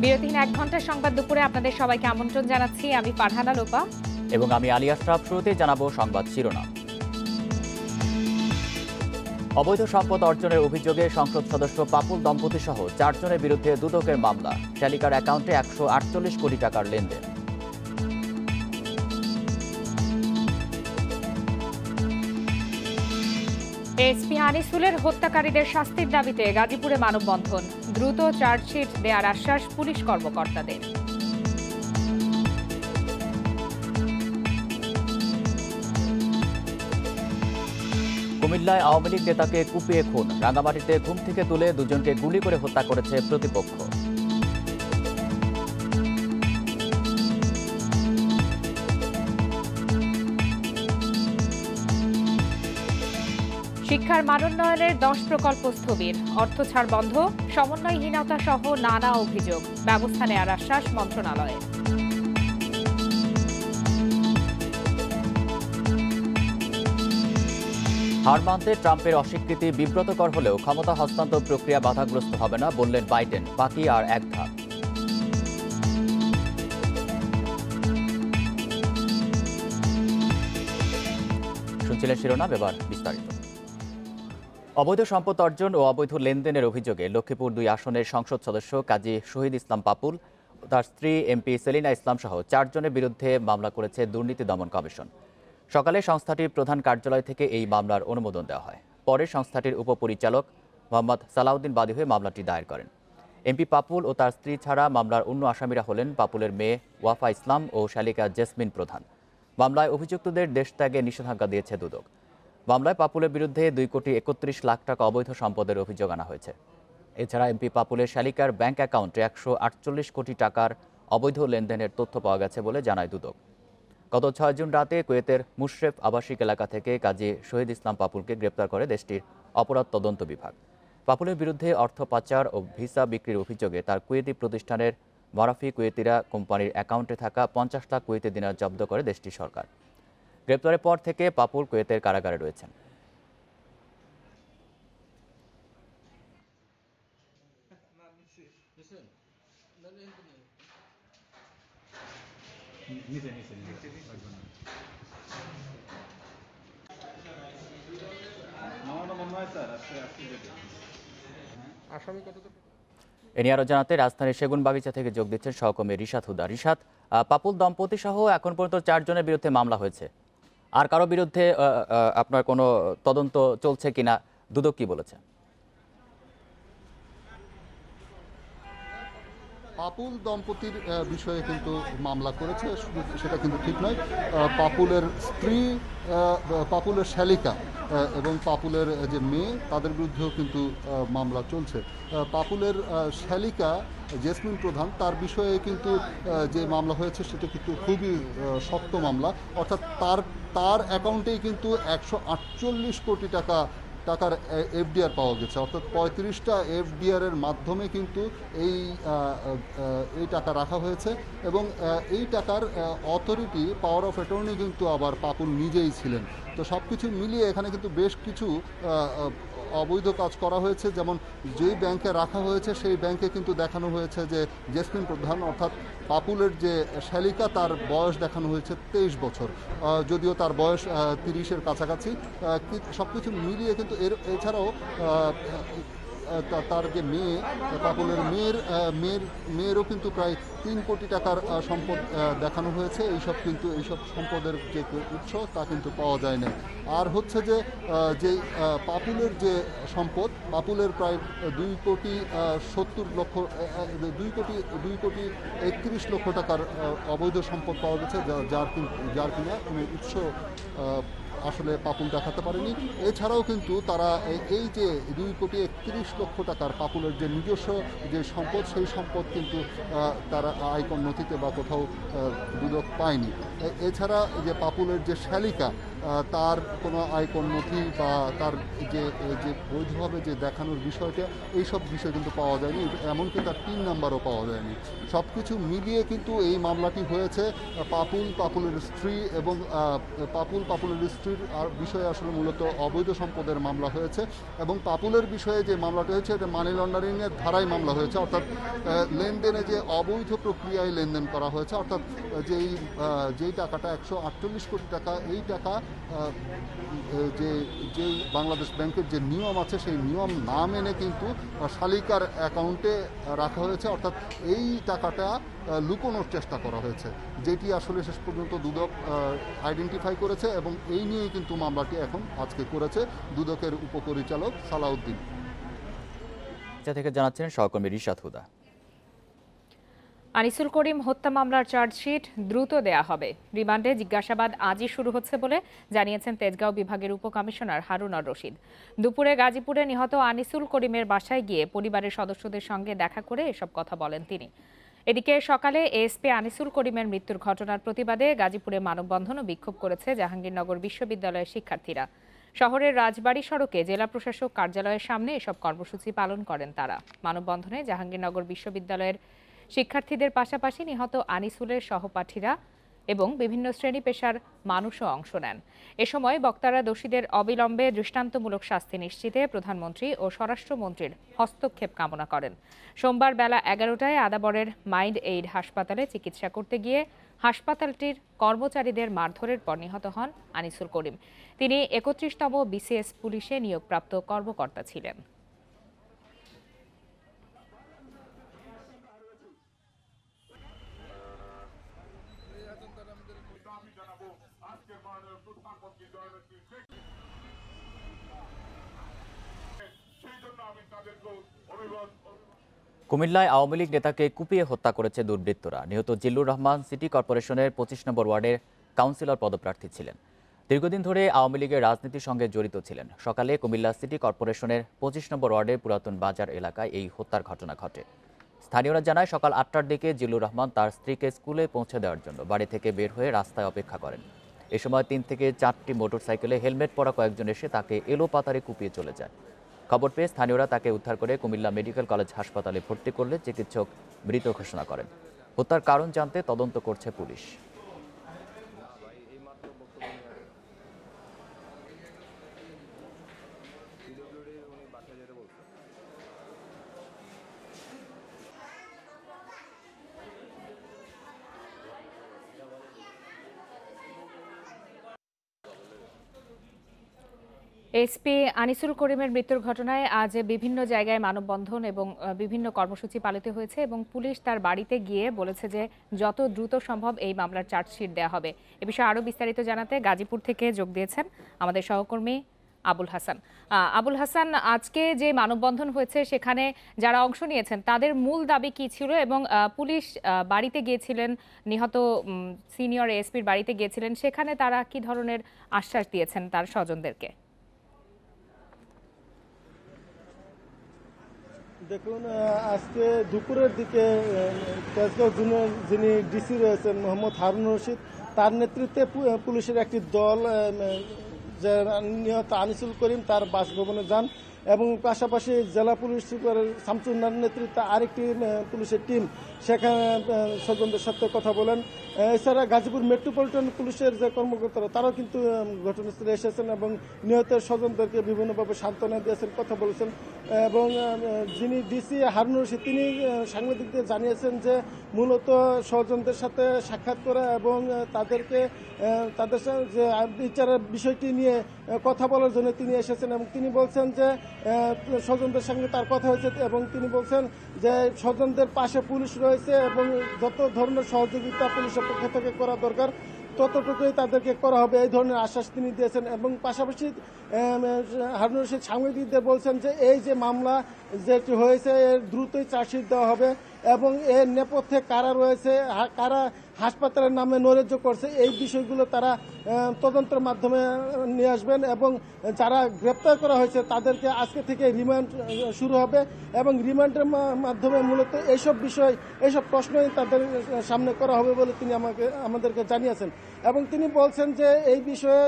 বিরতিহীন 1 ঘন্টার সংবাদ দুপুরে আপনাদের সবাইকে আমন্ত্রণ জানাচ্ছি। আমি ফারহানা লোপা এবং আমি আলী আশরাফ। শুরুতেই জানাবো সংবাদ শিরোনাম। অবৈধ সম্পদ অর্জনের অভিযোগে সংসদ সদস্য পাপুল দম্পতি সহ 4 জনের বিরুদ্ধে দুদকের মামলা। শ্যালিকার অ্যাকাউন্টে 148 কোটি টাকার লেনদেন। এসপি আনিসুলের হত্যাকারীদের শাস্তির দাবিতে গাজীপুরে মানববন্ধন। দ্রুত চার্জশিট দেওয়ার আশ্বাস পুলিশ কর্মকর্তাদের। কুমিল্লায় আওয়ামী লীগ নেতাকে কুপিয়ে খুন। রাঙ্গামাটিতে ঘুম থেকে তুলে দুজনকে গুলি করে হত্যা করেছে প্রতিপক্ষ। শিক্ষার মানোন্নয়নের 10 প্রকল্প স্থবির, অর্থ ছাড় বন্ধ, সমন্বয়হীনতা সহ নানা অভিযোগ। ব্যবস্থা নেওয়ার আশ্বাস মন্ত্রণালয়ের। হার মানতে ট্রাম্পের অস্বীকৃতি বিব্রতকর হলেও ক্ষমতা হস্তান্তর প্রক্রিয়া বাধাগ্রস্ত হবে না বললেন বাইডেন। বাকি আর এক ধাপ। শুনছিলেন শিরোনাম, এবার বিস্তারিত। অবৈধ সম্পদ অর্জন ও অবৈধ লেনদেনের অভিযোগে লক্ষ্মীপুর 2 আসনের সংসদ সদস্য কাজী শহীদ ইসলাম পাপুল, তার স্ত্রী এমপি সেলিনা ইসলাম সহ 4 জনের বিরুদ্ধে মামলা করেছে দুর্নীতি দমন কমিশন। সকালে সংস্থাটির প্রধান কার্যালয় থেকে এই মামলার অনুমোদন দেওয়া হয়। পরে সংস্থাটির উপপরিচালক মোহাম্মদ সালাউদ্দিন বাদী হয়ে মামলাটি দায়ের করেন। এমপি পাপুল ও তার স্ত্রী ছাড়া মামলার অন্য আসামিরা হলেন পাপুলের মেয়ে ওয়াফা ইসলাম ও শালিকা জেসমিন প্রধান। মামলায় অভিযুক্তদের দেশত্যাগে নিষেধাজ্ঞা দিয়েছে দুদক। মামলায় পাপুলের বিরুদ্ধে 2 কোটি 31 লাখ টাকা অবৈধ সম্পদের অভিযোগ আনা হয়েছে। এছাড়া এমপি পাপুলের শালিকার ব্যাংক অ্যাকাউন্টে 148 কোটি টাকার অবৈধ লেনদেনের তথ্য পাওয়া গেছে বলে জানায় দুদক। গত 6 জুন রাতে কুয়েতের মুশরেফ আবাসিক এলাকা থেকে কাজী শহীদ ইসলাম পাপুলকে গ্রেপ্তার করে দেশটির অপরাধ তদন্ত বিভাগ। পাপুলের বিরুদ্ধে অর্থ পাচার ও ভিসা বিক্রির অভিযোগে তার কুয়েতি প্রতিষ্ঠানের মারাফি কুয়েতিরা কোম্পানির অ্যাকাউন্টে থাকা 50 লাখ কুয়েতি দিনার জব্দ করে দেশটির সরকার। গ্রেপ্তারের পর থেকে পাপুল কুয়েতের কারাগারে রয়েছেন। এ নিয়ে আরো জানাতে রাজধানীর সেগুনবাগিচা থেকে যোগ দিচ্ছেন সহকর্মী রিশাদ হুদা। রিশাদ, পাপুল দম্পতি সহ এখন পর্যন্ত 4 জনের বিরুদ্ধে মামলা হয়েছে। আর কারো বিরুদ্ধে আপনার কোনো তদন্ত চলছে কিনা, দুদক কি বলেছে? পাপুল দম্পতির বিষয়ে কিন্তু মামলা করেছে, সেটা কিন্তু ঠিক নয়। পাপুলের স্ত্রী, পাপুলের শালিকা এবং পাপুলের যে মেয়ে, তাদের বিরুদ্ধেও কিন্তু মামলা চলছে। পাপুলের শালিকা জেসমিন প্রধান, তার বিষয়ে কিন্তু যে মামলা হয়েছে সেটা কিন্তু খুবই শক্ত মামলা। অর্থাৎ তার অ্যাকাউন্টেই কিন্তু 148 কোটি টাকার এফডিআর পাওয়া গেছে। অর্থাৎ 35টা এফডিআরের মাধ্যমে কিন্তু এই টাকা রাখা হয়েছে এবং এই টাকার অথরিটি, পাওয়ার অফ অ্যাটর্নি কিন্তু আবার পাপুল নিজেই ছিলেন। তো সব কিছু মিলিয়ে এখানে কিন্তু বেশ কিছু অবৈধ কাজ করা হয়েছে। যেমন যেই ব্যাংকে রাখা হয়েছে সেই ব্যাংকে কিন্তু দেখানো হয়েছে যে জেসমিন প্রধান অর্থাৎ পাপুলের যে শালিকা, তার বয়স দেখানো হয়েছে 23 বছর, যদিও তার বয়স 30-এর কাছাকাছি। সব কিছু মিলিয়ে কিন্তু এছাড়াও তার যে মেয়ে, পাপুলের মেয়েরও কিন্তু প্রায় 3 কোটি টাকার সম্পদ দেখানো হয়েছে। এইসব সম্পদের যে উৎস তা কিন্তু পাওয়া যায় না। আর হচ্ছে যে পাপুলের যে সম্পদ, পাপুলের প্রায় 2 কোটি 31 লক্ষ টাকার অবৈধ সম্পদ পাওয়া গেছে, যার কিনা কোনো উৎস আসলে পাপুল দেখাতে পারেনি। এছাড়াও কিন্তু তারা এই যে 2 কোটি 31 লক্ষ টাকার পাপুলের যে নিজস্ব যে সম্পদ, সেই সম্পদ কিন্তু তারা আয়কর নথিতে বা কোথাও দুদক পায়নি। এছাড়া যে পাপুলের যে শালিকা, তার কোনো আয়কর নথি বা তার যে যে বৈধভাবে যে দেখানোর বিষয়টা, এইসব বিষয় কিন্তু পাওয়া যায়নি, এমনকি তার PIN নাম্বারও পাওয়া যায়নি। সব কিছু মিলিয়ে কিন্তু এই মামলাটি হয়েছে। পাপুলের স্ত্রী এবং পাপুলের স্ত্রীর বিষয়ে আসলে মূলত অবৈধ সম্পদের মামলা হয়েছে, এবং পাপুলের বিষয়ে যে মামলাটি হয়েছে এটা মানি লন্ডারিংয়ের ধারায় মামলা হয়েছে, অর্থাৎ লেনদেনে যে অবৈধ প্রক্রিয়ায় লেনদেন করা হয়েছে, অর্থাৎ যেই টাকাটা 148 কোটি টাকা, এই টাকা যেই বাংলাদেশ ব্যাংকের যে নিয়ম আছে সেই নিয়ম না মেনে কিন্তু শালিকার অ্যাকাউন্টে রাখা হয়েছে, অর্থাৎ এই টাকাটা লুকোনোর চেষ্টা করা হয়েছে, যেটি আসলে শেষ পর্যন্ত দুদক আইডেন্টিফাই করেছে, এবং এই নিয়েই কিন্তু মামলাটি এখন আজকে করেছে দুদকের উপপরিচালক সালাউদ্দিন। থেকে জানাচ্ছেন সহকর্মী রিশাদ হুদা। আনিসুল করিম হত্যা মামলার চার্জশিট দ্রুত দেয়া হবে। রিমান্ডে জিজ্ঞাসাবাদ আজই শুরু হচ্ছে বলে জানিয়েছেন তেজগাঁও বিভাগের উপকমিশনার হারুন আর রশিদ। দুপুরে গাজীপুরে নিহত আনিসুল করিমের বাসায় গিয়ে পরিবারের সদস্যদের সঙ্গে দেখা করে এসব কথা বলেন তিনি। এদিকে সকালে এএসপি আনিসুল করিমের মৃত্যুর ঘটনার প্রতিবাদে গাজীপুরে মানববন্ধন ও বিক্ষোভ করেছে জাহাঙ্গীরনগর বিশ্ববিদ্যালয়ের শিক্ষার্থীরা। শহরের রাজবাড়ী সড়কে জেলা প্রশাসক কার্যালয়ের সামনে এসব কর্মসূচি পালন করেন তারা। মানববন্ধনে জাহাঙ্গীরনগর বিশ্ববিদ্যালয়ের শিক্ষার্থীদের পাশাপাশি নিহত আনিসুলের সহপাঠীরা এবং বিভিন্ন শ্রেণী পেশার মানুষও অংশ নেন। এ সময় বক্তারা দোষীদের অবিলম্বে দৃষ্টান্তমূলক শাস্তি নিশ্চিতে প্রধানমন্ত্রী ও স্বরাষ্ট্রমন্ত্রীর হস্তক্ষেপ কামনা করেন। সোমবার বেলা 11টায় আদাবরের মাইন্ড এইড হাসপাতালে চিকিৎসা করতে গিয়ে হাসপাতালটির কর্মচারীদের মারধরের পর নিহত হন আনিসুল করিম। তিনি 31তম BCS পুলিশে নিয়োগপ্রাপ্ত কর্মকর্তা ছিলেন। কুমিল্লায় আওয়ামী লীগ নেতাকে কুপিয়ে হত্যা করেছে দুর্বৃত্তরা। নিহত জিল্লুর রহমান সিটি কর্পোরেশনের 25 নম্বর ওয়ার্ডের কাউন্সিলর পদপ্রার্থী ছিলেন। দীর্ঘদিন ধরে আওয়ামী লীগের রাজনীতির সঙ্গে জড়িত ছিলেন। সকালে কুমিল্লা সিটি কর্পোরেশনের 25 নম্বর ওয়ার্ডের পুরাতন বাজার এলাকায় এই হত্যার ঘটনা ঘটে। স্থানীয়রা জানায় সকাল 8টার দিকে জিল্লুর রহমান তার স্ত্রীকে স্কুলে পৌঁছে দেওয়ার জন্য বাড়ি থেকে বের হয়ে রাস্তায় অপেক্ষা করেন। এ সময় 3 থেকে 4টি মোটরসাইকেলে হেলমেট পরা কয়েকজন এসে তাকে এলোপাতাড়ি কুপিয়ে চলে যায়। খবর পেয়ে স্থানীয়রা তাকে উদ্ধার করে কুমিল্লা মেডিকেল কলেজ হাসপাতালে ভর্তি করলে চিকিৎসক মৃত ঘোষণা করেন। হত্যার কারণ জানতে তদন্ত করছে পুলিশ। এসপি আনিসুল করিমের মৃত্যুর ঘটনায় আজ বিভিন্ন জায়গায় মানববন্ধন এবং বিভিন্ন কর্মসূচি পালিত হয়েছে, এবং পুলিশ তার বাড়িতে গিয়ে বলেছে যে যত দ্রুত সম্ভব এই মামলার চার্জশিট দেওয়া হবে। এ বিষয়ে আরও বিস্তারিত জানাতে গাজীপুর থেকে যোগ দিয়েছেন আমাদের সহকর্মী আবুল হাসান। আবুল হাসান, আজকে যে মানববন্ধন হয়েছে সেখানে যারা অংশ নিয়েছেন তাদের মূল দাবি কি ছিল, এবং পুলিশ বাড়িতে গিয়েছিলেন, নিহত সিনিয়র এসপির বাড়িতে গিয়েছিলেন, সেখানে তারা কি ধরনের আশ্বাস দিয়েছেন তার স্বজনদেরকে? দেখুন, আজকে দুপুরের দিকে তেজগাঁও জোনের যিনি ডিসি রয়েছেন মোহাম্মদ হারুন রশিদ, তার নেতৃত্বে পুলিশের একটি দল যে নিহত আনিসুল করিম তার বাসভবনে যান, এবং পাশাপাশি জেলা পুলিশ সুপার শামসুন্নার নেতৃত্বে আরেকটি পুলিশের টিম সেখানে স্বজনদের সাথে কথা বলেন। এছাড়া গাজীপুর মেট্রোপলিটন পুলিশের যে কর্মকর্তারা তারাও কিন্তু ঘটনাস্থলে এসেছেন এবং নিহতের স্বজনদেরকে বিভিন্নভাবে সান্ত্বনা দিয়েছেন, কথা বলেছেন। এবং যিনি ডিসি হারুন রশিদ তিনি সাংবাদিকদের জানিয়েছেন যে মূলত স্বজনদের সাথে সাক্ষাৎ করা এবং তাদের যে বিচারের বিষয়টি নিয়ে কথা বলার জন্য তিনি এসেছেন, এবং তিনি বলছেন যে স্বজনদের সঙ্গে তার কথা হয়েছে, এবং তিনি বলছেন যে স্বজনদের পাশে পুলিশ রয়েছে এবং যত ধরনের সহযোগিতা পুলিশের পক্ষ থেকে করা দরকার ততটুকুই তাদেরকে করা হবে, এই ধরনের আশ্বাস তিনি দিয়েছেন। এবং পাশাপাশি হারুন রশিদ সাংবাদিকদের বলছেন যে এই যে মামলা যেটি হয়েছে এর দ্রুতই চার্জশিট দেওয়া হবে, এবং এর নেপথ্যে কারা রয়েছে, কারা হাসপাতালের নামে নৈরাজ্য করছে, এই বিষয়গুলো তারা তদন্তের মাধ্যমে নিয়ে আসবেন এবং যারা গ্রেপ্তার করা হয়েছে তাদেরকে আজকে থেকে রিমান্ড শুরু হবে এবং রিমান্ডের মাধ্যমে মূলত এইসব বিষয়, এইসব প্রশ্নই তাদের সামনে করা হবে বলে তিনি আমাদেরকে জানিয়েছেন। এবং তিনি বলছেন যে এই বিষয়ে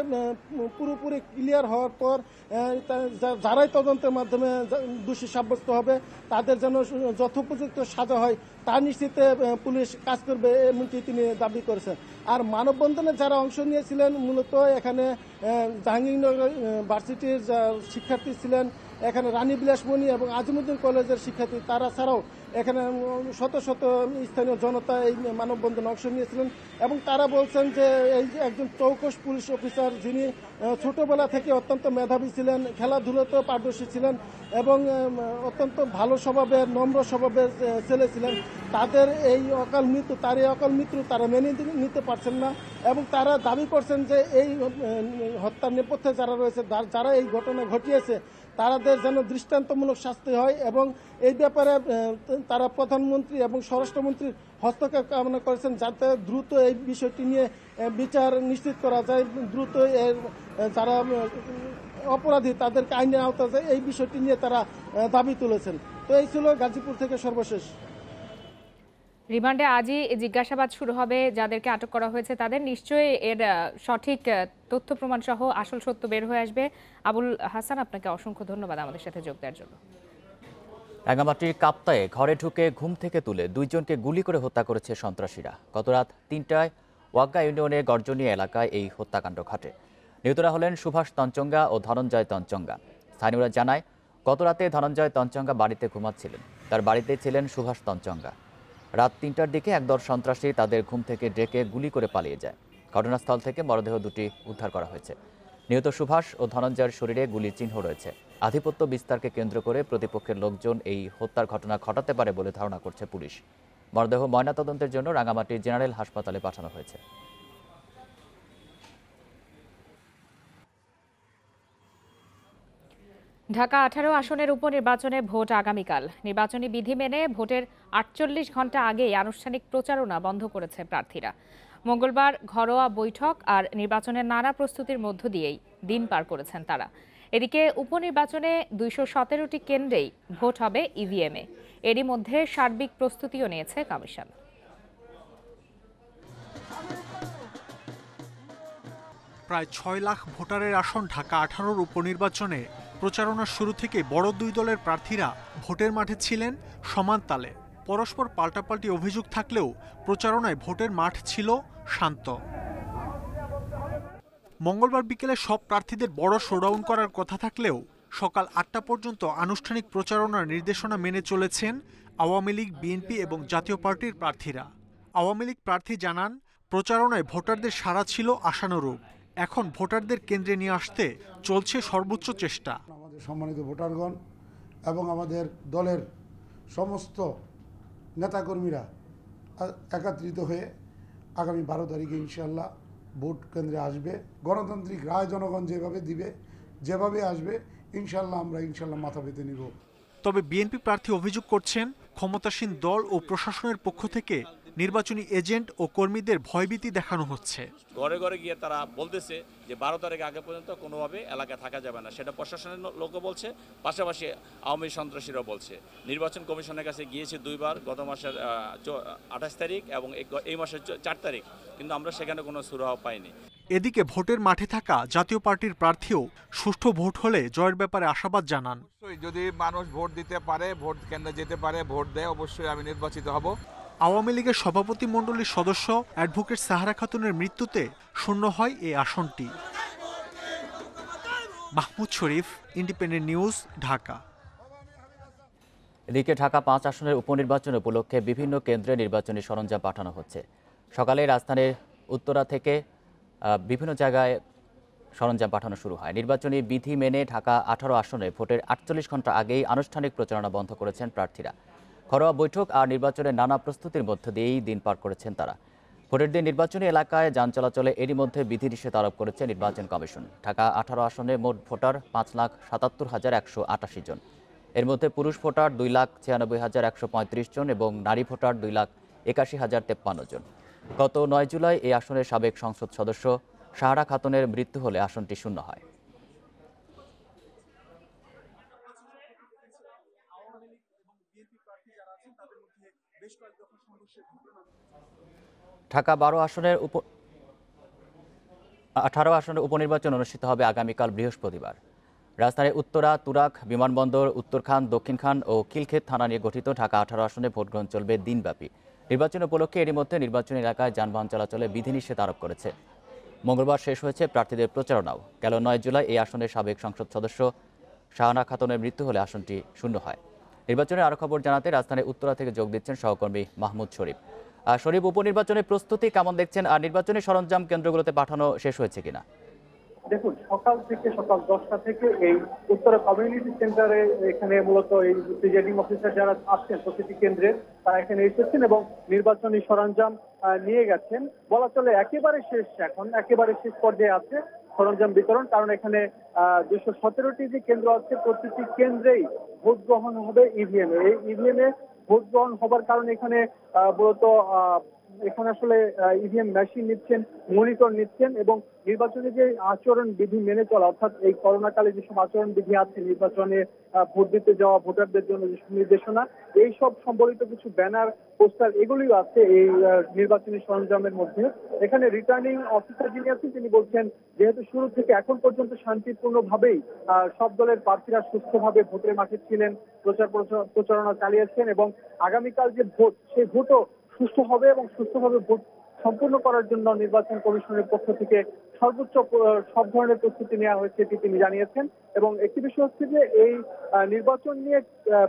পুরোপুরি ক্লিয়ার হওয়ার পর যারাই তদন্তের মাধ্যমে দোষী সাব্যস্ত হবে তাদের যেন যথোপযুক্ত সাজা হয় তা নিশ্চিতে পুলিশ কাজ করবে এমনকি তিনি দাবি করেছেন। আর মানববন্ধনে যারা অংশ নিয়েছিলেন মূলত এখানে জাহাঙ্গীরনগর ভার্সিটির শিক্ষার্থী ছিলেন, এখানে রানী বিলাসমণি এবং আজিমুদ্দিন কলেজের শিক্ষার্থী, তারা ছাড়াও এখানে শত শত স্থানীয় জনতা এই মানববন্ধনে অংশ নিয়েছিলেন এবং তারা বলছেন যে এই একজন চৌকস পুলিশ অফিসার যিনি ছোটবেলা থেকে অত্যন্ত মেধাবী ছিলেন, খেলাধুলাতেও পারদর্শী ছিলেন এবং অত্যন্ত ভালো স্বভাবের নম্র স্বভাবের ছেলে ছিলেন, তাদের এই অকাল মৃত্যু তারা মেনে নিতে পারছেন না এবং তারা দাবি করছেন যে এই হত্যার নেপথ্যে যারা রয়েছে, যারা এই ঘটনা ঘটিয়েছে তাদের যেন দৃষ্টান্তমূলক শাস্তি হয় এবং এই ব্যাপারে তারা প্রধানমন্ত্রী এবং স্বরাষ্ট্রমন্ত্রীর হস্তক্ষেপ কামনা করেছেন যাতে দ্রুত এই বিষয়টি নিয়ে বিচার নিশ্চিত করা যায়, দ্রুত যারা অপরাধী তাদেরকে আইনের আওতায় যায়, এই বিষয়টি নিয়ে তারা দাবি তুলেছেন। তো এই ছিল গাজীপুর থেকে সর্বশেষ। রিমান্ডে আজই জিজ্ঞাসাবাদ শুরু হবে, যাদেরকে আটক করা হয়েছে তাদের নিশ্চয়ই এর সঠিক তথ্য প্রমাণ সহ আসল সত্য বের হয়ে আসবে। আবুল হাসান, আপনাকে অসংখ্য ধন্যবাদ আমাদের সাথে যোগ দেওয়ার জন্য। রাঙ্গামাটির কাপ্তায়ে ঘরে ঢুকে ঘুম থেকে তুলে দুইজনকে গুলি করে হত্যা করেছে সন্ত্রাসীরা। গত রাত ৩টায় ওয়াগ্গা ইউনিয়নের গর্জনিয়া এলাকায় এই হত্যাকাণ্ড ঘটে। নিহতরা হলেন সুভাষ তঞ্চঙ্গা ও ধনঞ্জয় তঞ্চঙ্গা। স্থানীয়রা জানায় গত রাতে ধনঞ্জয় তঞ্চঙ্গা বাড়িতে ঘুমাচ্ছিলেন, তার বাড়িতে ছিলেন সুভাষ তঞ্চঙ্গা। রাত ৩টার দিকে একদল সন্ত্রাসী তাদের ঘুম থেকে ডেকে গুলি করে পালিয়ে যায়। ঘটনাস্থল থেকে মরদেহ দুটি উদ্ধার করা হয়েছে। নিহত সুভাষ ও ধনঞ্জয়ের শরীরে গুলির চিহ্ন রয়েছে। আধিপত্য বিস্তারকে কেন্দ্র করে প্রতিপক্ষের লোকজন এই হত্যার ঘটনা ঘটাতে পারে বলে ধারণা করছে পুলিশ। মরদেহ ময়নাতদন্তের জন্য রাঙ্গামাটি জেনারেল হাসপাতালে পাঠানো হয়েছে। ঢাকা 18 আসনের উপনির্বাচনে ভোট আগামীকাল। নির্বাচনী বিধি মেনে ভোটের 48 ঘণ্টা আগেই আনুষ্ঠানিক প্রচারণা বন্ধ করেছে প্রার্থীরা। মঙ্গলবার ঘরোয়া বৈঠক আর নির্বাচনের নানা প্রস্তুতির মধ্য দিয়েই দিন পার করেছেন তারা। এদিকে উপনির্বাচনে 217টি কেন্দ্রেই ভোট হবে ইভিএমে। এরই মধ্যে সার্বিক প্রস্তুতিও নিয়েছে কমিশন। প্রায় 6 লাখ ভোটারের আসন ঢাকা 18 উপনির্বাচনে প্রচারণার শুরু থেকে বড় দুই দলের প্রার্থীরা ভোটের মাঠে ছিলেন সমান তালে। পরস্পর পাল্টাপাল্টি অভিযোগ থাকলেও প্রচারণায় ভোটের মাঠ ছিল শান্ত। মঙ্গলবার বিকেলে সব প্রার্থীদের বড় শোডাউন করার কথা থাকলেও সকাল 8টা পর্যন্ত আনুষ্ঠানিক প্রচারণার নির্দেশনা মেনে চলেছেন আওয়ামী লীগ, বিএনপি এবং জাতীয় পার্টির প্রার্থীরা। আওয়ামী লীগ প্রার্থী জানান, প্রচারণায় ভোটারদের সাড়া ছিল আশানুরূপ। এখন ভোটারদের কেন্দ্রে নিয়ে আসতে চলছে সর্বোচ্চ চেষ্টা। আমাদের সম্মানিত ভোটারগণ এবং আমাদের দলের সমস্ত নেতাকর্মীরা একত্রিত হয়ে আগামী 12 তারিখে ইনশাআল্লাহ ভোট কেন্দ্রে আসবে। গণতান্ত্রিক রায় জনগণ যেভাবে দিবে, যেভাবে আসবে, ইনশাআল্লাহ আমরা মাথা পেতে নিব। তবে বিএনপি প্রার্থী অভিযোগ করছেন, ক্ষমতাসীন দল ও প্রশাসনের পক্ষ থেকে নির্বাচনী এজেন্ট ও কর্মীদের ভয়ভীতি দেখানো হচ্ছে। ঘরে ঘরে গিয়ে তারা বলতেছে যে 12 তারিখ আগে পর্যন্ত কোনোভাবে এলাকায় থাকা যাবে না। সেটা প্রশাসনের লোকও বলছে, পাশাপাশি আওয়ামী সন্ত্রাসীরাও বলছে। নির্বাচন কমিশনের কাছে গিয়েছে দুইবার, গত মাসের 28 তারিখ এবং এই মাসের 4 তারিখ, কিন্তু আমরা সেখানে কোনো সুরাহা পাইনি। এদিকে ভোটের মাঠে থাকা জাতীয় পার্টির প্রার্থীও সুষ্ঠু ভোট হলে জয়ের ব্যাপারে আশাবাদ জানান। যদি মানুষ ভোট দিতে পারে, ভোট কেন্দ্রে যেতে পারে, ভোট দেয়, অবশ্যই আমি নির্বাচিত হব। আওয়ামী লীগের সভাপতি মণ্ডলীর সদস্য অ্যাডভোকেট সাহারা খাতুনের মৃত্যুতে শূন্য হয় এই আসনটি। মাহমুদ শরীফ, ইন্ডিপেন্ডেন্ট নিউজ, ঢাকা। এদিকে ঢাকা 5 আসনের উপনির্বাচন উপলক্ষে বিভিন্ন কেন্দ্রে নির্বাচনী সরঞ্জাম পাঠানো হচ্ছে। সকালে রাজধানীর উত্তরা থেকে বিভিন্ন জায়গায় সরঞ্জাম পাঠানো শুরু হয়। নির্বাচনী বিধি মেনে ঢাকা 18 আসনে ভোটের 48 ঘণ্টা আগেই আনুষ্ঠানিক প্রচারণা বন্ধ করেছেন প্রার্থীরা। ঘরোয়া বৈঠক আর নির্বাচনের নানা প্রস্তুতির মধ্য দিয়েই দিন পার করেছেন তারা। ভোটের দিন নির্বাচনী এলাকায় যান চলাচলে এরই মধ্যে বিধিনিষেধ আরোপ করেছে নির্বাচন কমিশন। ঢাকা 18 আসনে মোট ভোটার 5,77,188 জন। এর মধ্যে পুরুষ ভোটার 2,96,135 জন এবং নারী ভোটার 2,81,053 জন। গত 9 জুলাই এই আসনের সাবেক সংসদ সদস্য সাহারা খাতুনের মৃত্যু হলে আসনটি শূন্য হয়। ঢাকা 18 আসনের উপনির্বাচন অনুষ্ঠিত হবে আগামীকাল বৃহস্পতিবার। রাজধানীর উত্তরা, তুরাগ, বিমানবন্দর, উত্তরখান, দক্ষিণখান ও কিলক্ষেত থানা নিয়ে গঠিত ঢাকা 18 আসনে ভোটগ্রহণ চলবে দিনব্যাপী। নির্বাচন উপলক্ষে এরই মধ্যে নির্বাচনী এলাকায় যানবাহন চলাচলে বিধিনিষেধ আরোপ করেছে। মঙ্গলবার শেষ হয়েছে প্রার্থীদের প্রচারণাও। গেল 9 জুলাই এই আসনের সাবেক সংসদ সদস্য শাহানা খাতুনের মৃত্যু হলে আসনটি শূন্য হয়। নির্বাচনের আরও খবর জানাতে রাজধানীর উত্তরা থেকে যোগ দিচ্ছেন সহকর্মী মাহমুদ শরীফ। শরীফ, উপনির্বাচনের প্রস্তুতি কেমন দেখছেন, আর নির্বাচনী সরঞ্জাম কেন্দ্রগুলোতে পাঠানো শেষ হয়েছে কিনা? দেখুন, সকাল 10টা থেকে এই উত্তরা কমিউনিটি সেন্টারে এখানে মূলত এই প্রিজাইডিং অফিসার যারা আসছেন প্রতিটি কেন্দ্রে তারা এখানে এসেছেন এবং নির্বাচনী সরঞ্জাম নিয়ে গেছেন। বলা চলে একেবারে শেষ পর্যায়ে আছে সরঞ্জাম বিতরণ, কারণ এখানে 217টি যে কেন্দ্র আছে প্রতিটি কেন্দ্রেই ভোট গ্রহণ হবে ইভিএম। এই ইভিএম এ ভোট গ্রহণ হবার কারণে এখানে মূলত এখানে আসলে ইভিএম মেশিন নিচ্ছেন, মনিটর নিচ্ছেন এবং নির্বাচনে যে আচরণ বিধি মেনে চলা, অর্থাৎ এই করোনাকালে যেসব আচরণ বিধি আছে নির্বাচনে ভোট দিতে যাওয়া ভোটারদের জন্য যেসব নির্দেশনা, এই সব সম্বলিত কিছু ব্যানার, পোস্টার এগুলিও আছে এই নির্বাচনী সরঞ্জামের মধ্যে। এখানে রিটার্নিং অফিসার যিনি আছেন তিনি বলছেন, যেহেতু শুরু থেকে এখন পর্যন্ত শান্তিপূর্ণভাবেই সব দলের প্রার্থীরা সুস্থভাবে ভোটের মাঠে ছিলেন, প্রচারণা চালিয়েছেন এবং আগামীকাল যে ভোট সেই ভোটও সুস্থ হবে এবং সুস্থভাবে ভোট সম্পূর্ণ করার জন্য নির্বাচন কমিশনের পক্ষ থেকে সর্বোচ্চ সব ধরনের প্রস্তুতি নেওয়া হয়েছে এটি তিনি জানিয়েছেন। এবং একটি বিষয় হচ্ছে যে এই নির্বাচন নিয়ে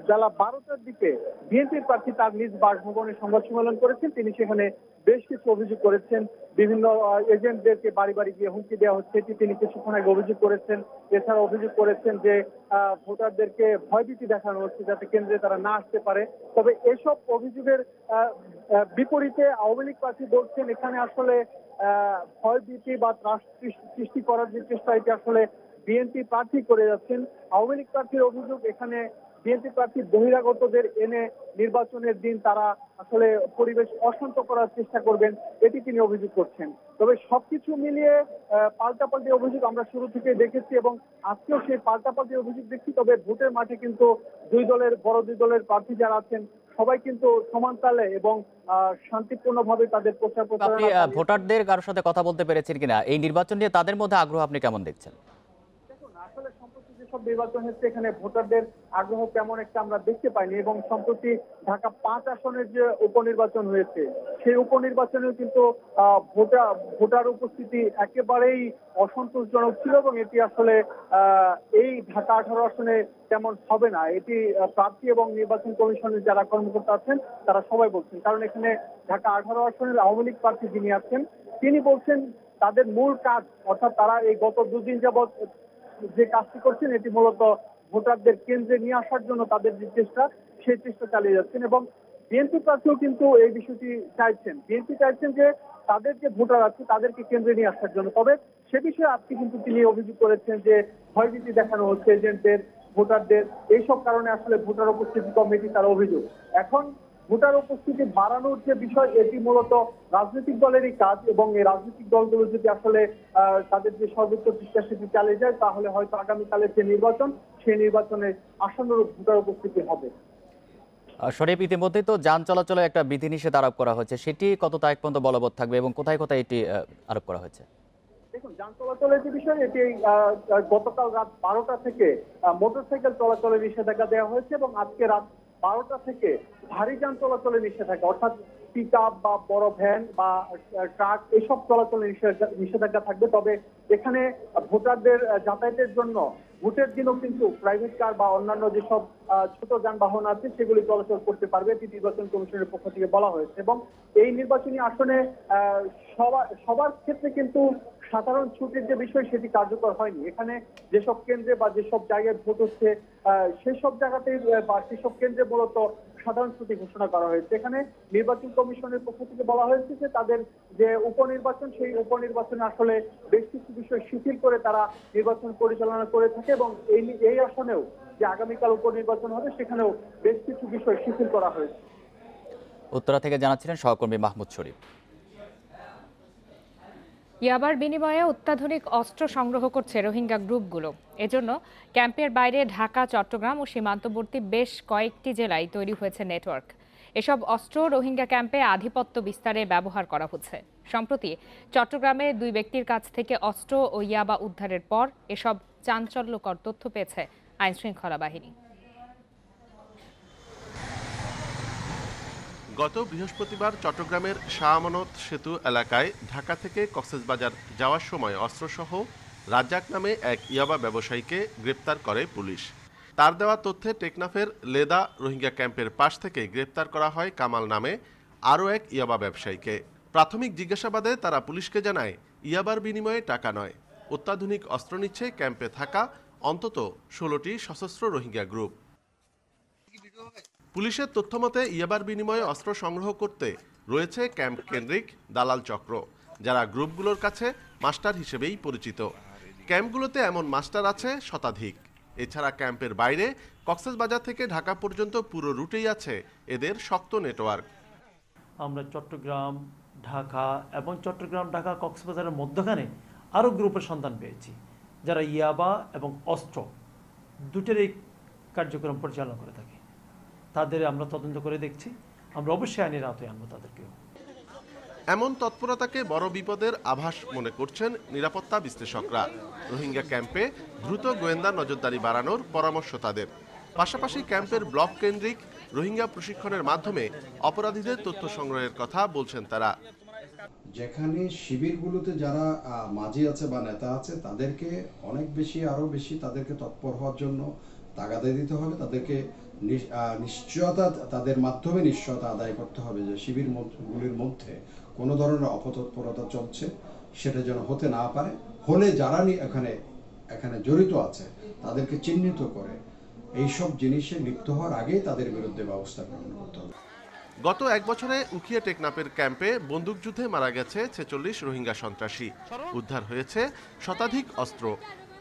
বেলা 12টার দিকে বিএনপির প্রার্থী তার নিজ বাসভবনে সংবাদ সম্মেলন করেছেন। তিনি সেখানে বেশ কিছু অভিযোগ করেছেন, বিভিন্ন এজেন্টদেরকে বাড়ি বাড়ি গিয়ে হুমকি দেওয়া হচ্ছে এটি তিনি কিছুক্ষণ আগে অভিযোগ করেছেন। এছাড়া অভিযোগ করেছেন যে ভোটারদেরকে ভয়ভীতি দেখানো হচ্ছে যাতে কেন্দ্রে তারা না আসতে পারে। তবে এসব অভিযোগের বিপরীতে আওয়ামী লীগ প্রার্থী বলছেন এখানে আসলে ভয়ভীতি বা ত্রাস সৃষ্টি করার যে চেষ্টা এটি আসলে বিএনপি প্রার্থী করে যাচ্ছেন। আওয়ামী লীগ প্রার্থীর অভিযোগ এখানে বিএনপি প্রার্থী বহিরাগতদের এনে নির্বাচনের দিন তারা আসলে পরিবেশ অশান্ত করার চেষ্টা করবেন, এটি তিনি অভিযোগ করছেন। তবে সবকিছু মিলিয়ে পাল্টাপাল্টি অভিযোগ আমরা শুরু থেকে দেখেছি এবং আজকেও সেই পাল্টাপাল্টি অভিযোগ দেখছি। তবে ভোটের মাঠে কিন্তু বড় দুই দলের প্রার্থী যারা আছেন সবাই কিন্তু সমান তালে এবং শান্তিপূর্ণভাবে তাদের প্রচার আপনি ভোটারদের কারোর সাথে কথা বলতে পেরেছেন কিনা, এই নির্বাচন নিয়ে তাদের মধ্যে আগ্রহ আপনি কেমন দেখছেন? আসলে সম্প্রতি যেসব নির্বাচন হচ্ছে এখানে ভোটারদের আগ্রহ তেমন একটা আমরা দেখতে পাইনি এবং সম্প্রতি ঢাকা 5 আসনের যে উপনির্বাচন হয়েছে সেই উপনির্বাচনেও কিন্তু ভোটার উপস্থিতি একেবারেই অসন্তোষজনক ছিল এবং এটি আসলে এই ঢাকা 18 আসনে তেমন হবে না, এটি প্রার্থী এবং নির্বাচন কমিশনের যারা কর্মকর্তা আছেন তারা সবাই বলছেন। কারণ এখানে ঢাকা 18 আসনের আওয়ামী লীগ প্রার্থী যিনি আছেন তিনি বলছেন তাদের মূল কাজ, অর্থাৎ তারা এই গত 2 দিন যাবৎ যে কাজটি করছেন এটি মূলত ভোটারদের কেন্দ্রে নিয়ে আসার জন্য তাদের যে চেষ্টা সেই চেষ্টা চালিয়ে যাচ্ছেন এবং বিএনপি প্রার্থীও কিন্তু এই বিষয়টি চাইছেন। বিএনপি চাইছেন যে তাদের যে ভোটার আছে তাদেরকে কেন্দ্রে নিয়ে আসার জন্য। তবে সে বিষয়ে আজকে কিন্তু তিনি অভিযোগ করেছেন যে ভয়ভীতি দেখানো হচ্ছে এজেন্টদের, ভোটারদের, এইসব কারণে আসলে ভোটার উপস্থিতি কমিটি তার অভিযোগ। এখন ভোটার উপস্থিতি বাড়ানোর যে বিষয় এটি মূলত রাজনৈতিক দলেরই কাজ এবং এই রাজনৈতিক দলগুলো যদি আসলে তাদের যে সর্বোচ্চ চেষ্টা সেটি চালিয়ে যায় তাহলে হয়তো আগামীকালের যে নির্বাচন সেই নির্বাচনে আশানুরূপ ভোটার উপস্থিতি হবে। শরীফ, ইতিমধ্যেই তো যান চলাচলে একটা বিধিনিষেধ আরোপ করা হয়েছে, সেটি কত তারিখ পর্যন্ত বলবৎ থাকবে এবং কোথায় কোথায় এটি আরোপ করা হয়েছে? দেখুন, যান চলাচলের যে বিষয় এটি গতকাল রাত 12টা থেকে মোটরসাইকেল চলাচলের নিষেধাজ্ঞা দেওয়া হয়েছে এবং আজকে রাত 12টা থেকে ভারী যান চলাচলে নিষেধাজ্ঞা, অর্থাৎ পিকআপ বা বড় ভ্যান বা ট্রাক এসব চলাচলে নিষেধাজ্ঞা থাকবে। তবে এখানে ভোটারদের যাতায়াতের জন্য ভোটের দিনও কিন্তু প্রাইভেট কার বা অন্যান্য যেসব ছোট যানবাহন আছে সেগুলি চলাচল করতে পারবে, এটি নির্বাচন কমিশনের পক্ষ থেকে বলা হয়েছে। এবং এই নির্বাচনী আসনে সবার ক্ষেত্রে কিন্তু সাধারণ ছুটির যে বিষয় সেটি কার্যকর হয়নি। এখানে যেসব কেন্দ্রে বা যেসব জায়গায় ভোট হচ্ছে সেসব জায়গাতেই বা সেসব কেন্দ্রে মূলত সাধারণ ছুটি ঘোষণা করা হয়েছে। এখানে নির্বাচন কমিশনের পক্ষ থেকে বলা হয়েছে যে তাদের যে উপনির্বাচন সেই উপনির্বাচনে আসলে বেশ কিছু বিষয় শিথিল করে তারা নির্বাচন পরিচালনা করে থাকে এবং এই আসনেও যে আগামীকাল উপনির্বাচন হবে সেখানেও বেশ কিছু বিষয় শিথিল করা হয়েছে। উত্তরা থেকে জানাচ্ছিলেন সহকর্মী মাহমুদ শরীফ। ইয়াবার বিনিময়ে অত্যাধুনিক অস্ত্র সংগ্রহ করছে রোহিঙ্গা গ্রুপগুলো। এজন্য ক্যাম্পের বাইরে ঢাকা, চট্টগ্রাম ও সীমান্তবর্তী বেশ কয়েকটি জেলায় তৈরি হয়েছে নেটওয়ার্ক। এসব অস্ত্র রোহিঙ্গা ক্যাম্পে আধিপত্য বিস্তারে ব্যবহার করা হচ্ছে। সম্প্রতি চট্টগ্রামে 2 ব্যক্তির কাছ থেকে অস্ত্র ও ইয়াবা উদ্ধারের পর এসব চাঞ্চল্যকর তথ্য পেয়েছে আইনশৃঙ্খলা বাহিনী। গত বৃহস্পতিবার চট্টগ্রামের শাহ আমানত সেতু এলাকায় ঢাকা থেকে কক্সবাজার যাওয়ার সময় অস্ত্রসহ রাজ্জাক নামে এক ইয়াবা ব্যবসায়ীকে গ্রেপ্তার করে পুলিশ। তার দেওয়া তথ্যে টেকনাফের লেদা রোহিঙ্গা ক্যাম্পের পাশ থেকে গ্রেপ্তার করা হয় কামাল নামে আরও এক ইয়াবা ব্যবসায়ীকে। প্রাথমিক জিজ্ঞাসাবাদে তারা পুলিশকে জানায় ইয়াবার বিনিময়ে টাকা নয়, অত্যাধুনিক অস্ত্র নিচ্ছে ক্যাম্পে থাকা অন্তত 16টি সশস্ত্র রোহিঙ্গা গ্রুপ। পুলিশের তথ্যমতে ইয়াবার বিনিময়ে অস্ত্র সংগ্রহ করতে রয়েছে ক্যাম্প কেন্দ্রিক দালাল চক্র, যারা গ্রুপগুলোর কাছে মাস্টার হিসেবেই পরিচিত। ক্যাম্পগুলোতে এমন মাস্টার আছে শতাধিক। এছাড়া ক্যাম্পের বাইরে কক্সবাজার থেকে ঢাকা পর্যন্ত পুরো রুটেই আছে এদের শক্ত নেটওয়ার্ক। আমরা চট্টগ্রাম, ঢাকা এবং চট্টগ্রাম ঢাকা কক্সবাজারের মধ্যখানে আরও গ্রুপের সন্ধান পেয়েছি, যারা ইয়াবা এবং অস্ত্র দুটোরই কার্যক্রম পরিচালনা করে থাকে। তাদের আমরা তদন্ত করে দেখছি, আমরা অবশ্যই আইনের আওতায় আনবো তাদেরকেও। এমন তৎপরতাকে বড় বিপদের আভাস মনে করছেন নিরাপত্তা বিশ্লেষকরা। রোহিঙ্গা ক্যাম্পে দ্রুত গোয়েন্দা নজরদারি বাড়ানোর পরামর্শ তাদের। পাশাপাশি ক্যাম্পের ব্লক কেন্দ্রিক রোহিঙ্গা প্রশিক্ষণের মাধ্যমে অপরাধীদের তথ্য সংগ্রহের কথা বলছেন তারা। যেখানে শিবিরগুলোতে যারা মাঝি আছে বা নেতা আছে, তাদেরকে অনেক বেশি, আরও বেশি তাদেরকে তৎপর হওয়ার জন্য তাগাদা দিতে হবে। তাদেরকে নিশ্চয়তা, তাদের মাধ্যমে নিশ্চয়তা আদায় করতে হবে যে শিবিরগুলির মধ্যে কোনো ধরনের অপতৎপরতা চলছে, সেটা যেন হতে না পারে। হলে যারা এখানে জড়িত আছে তাদেরকে চিহ্নিত করে এইসব জিনিসে লিপ্ত হওয়ার আগেই তাদের বিরুদ্ধে ব্যবস্থা গ্রহণ করতে হবে। গত 1 বছরে উখিয়া টেকনাফের ক্যাম্পে বন্দুকযুদ্ধে মারা গেছে 46 রোহিঙ্গা সন্ত্রাসী। উদ্ধার হয়েছে শতাধিক অস্ত্র।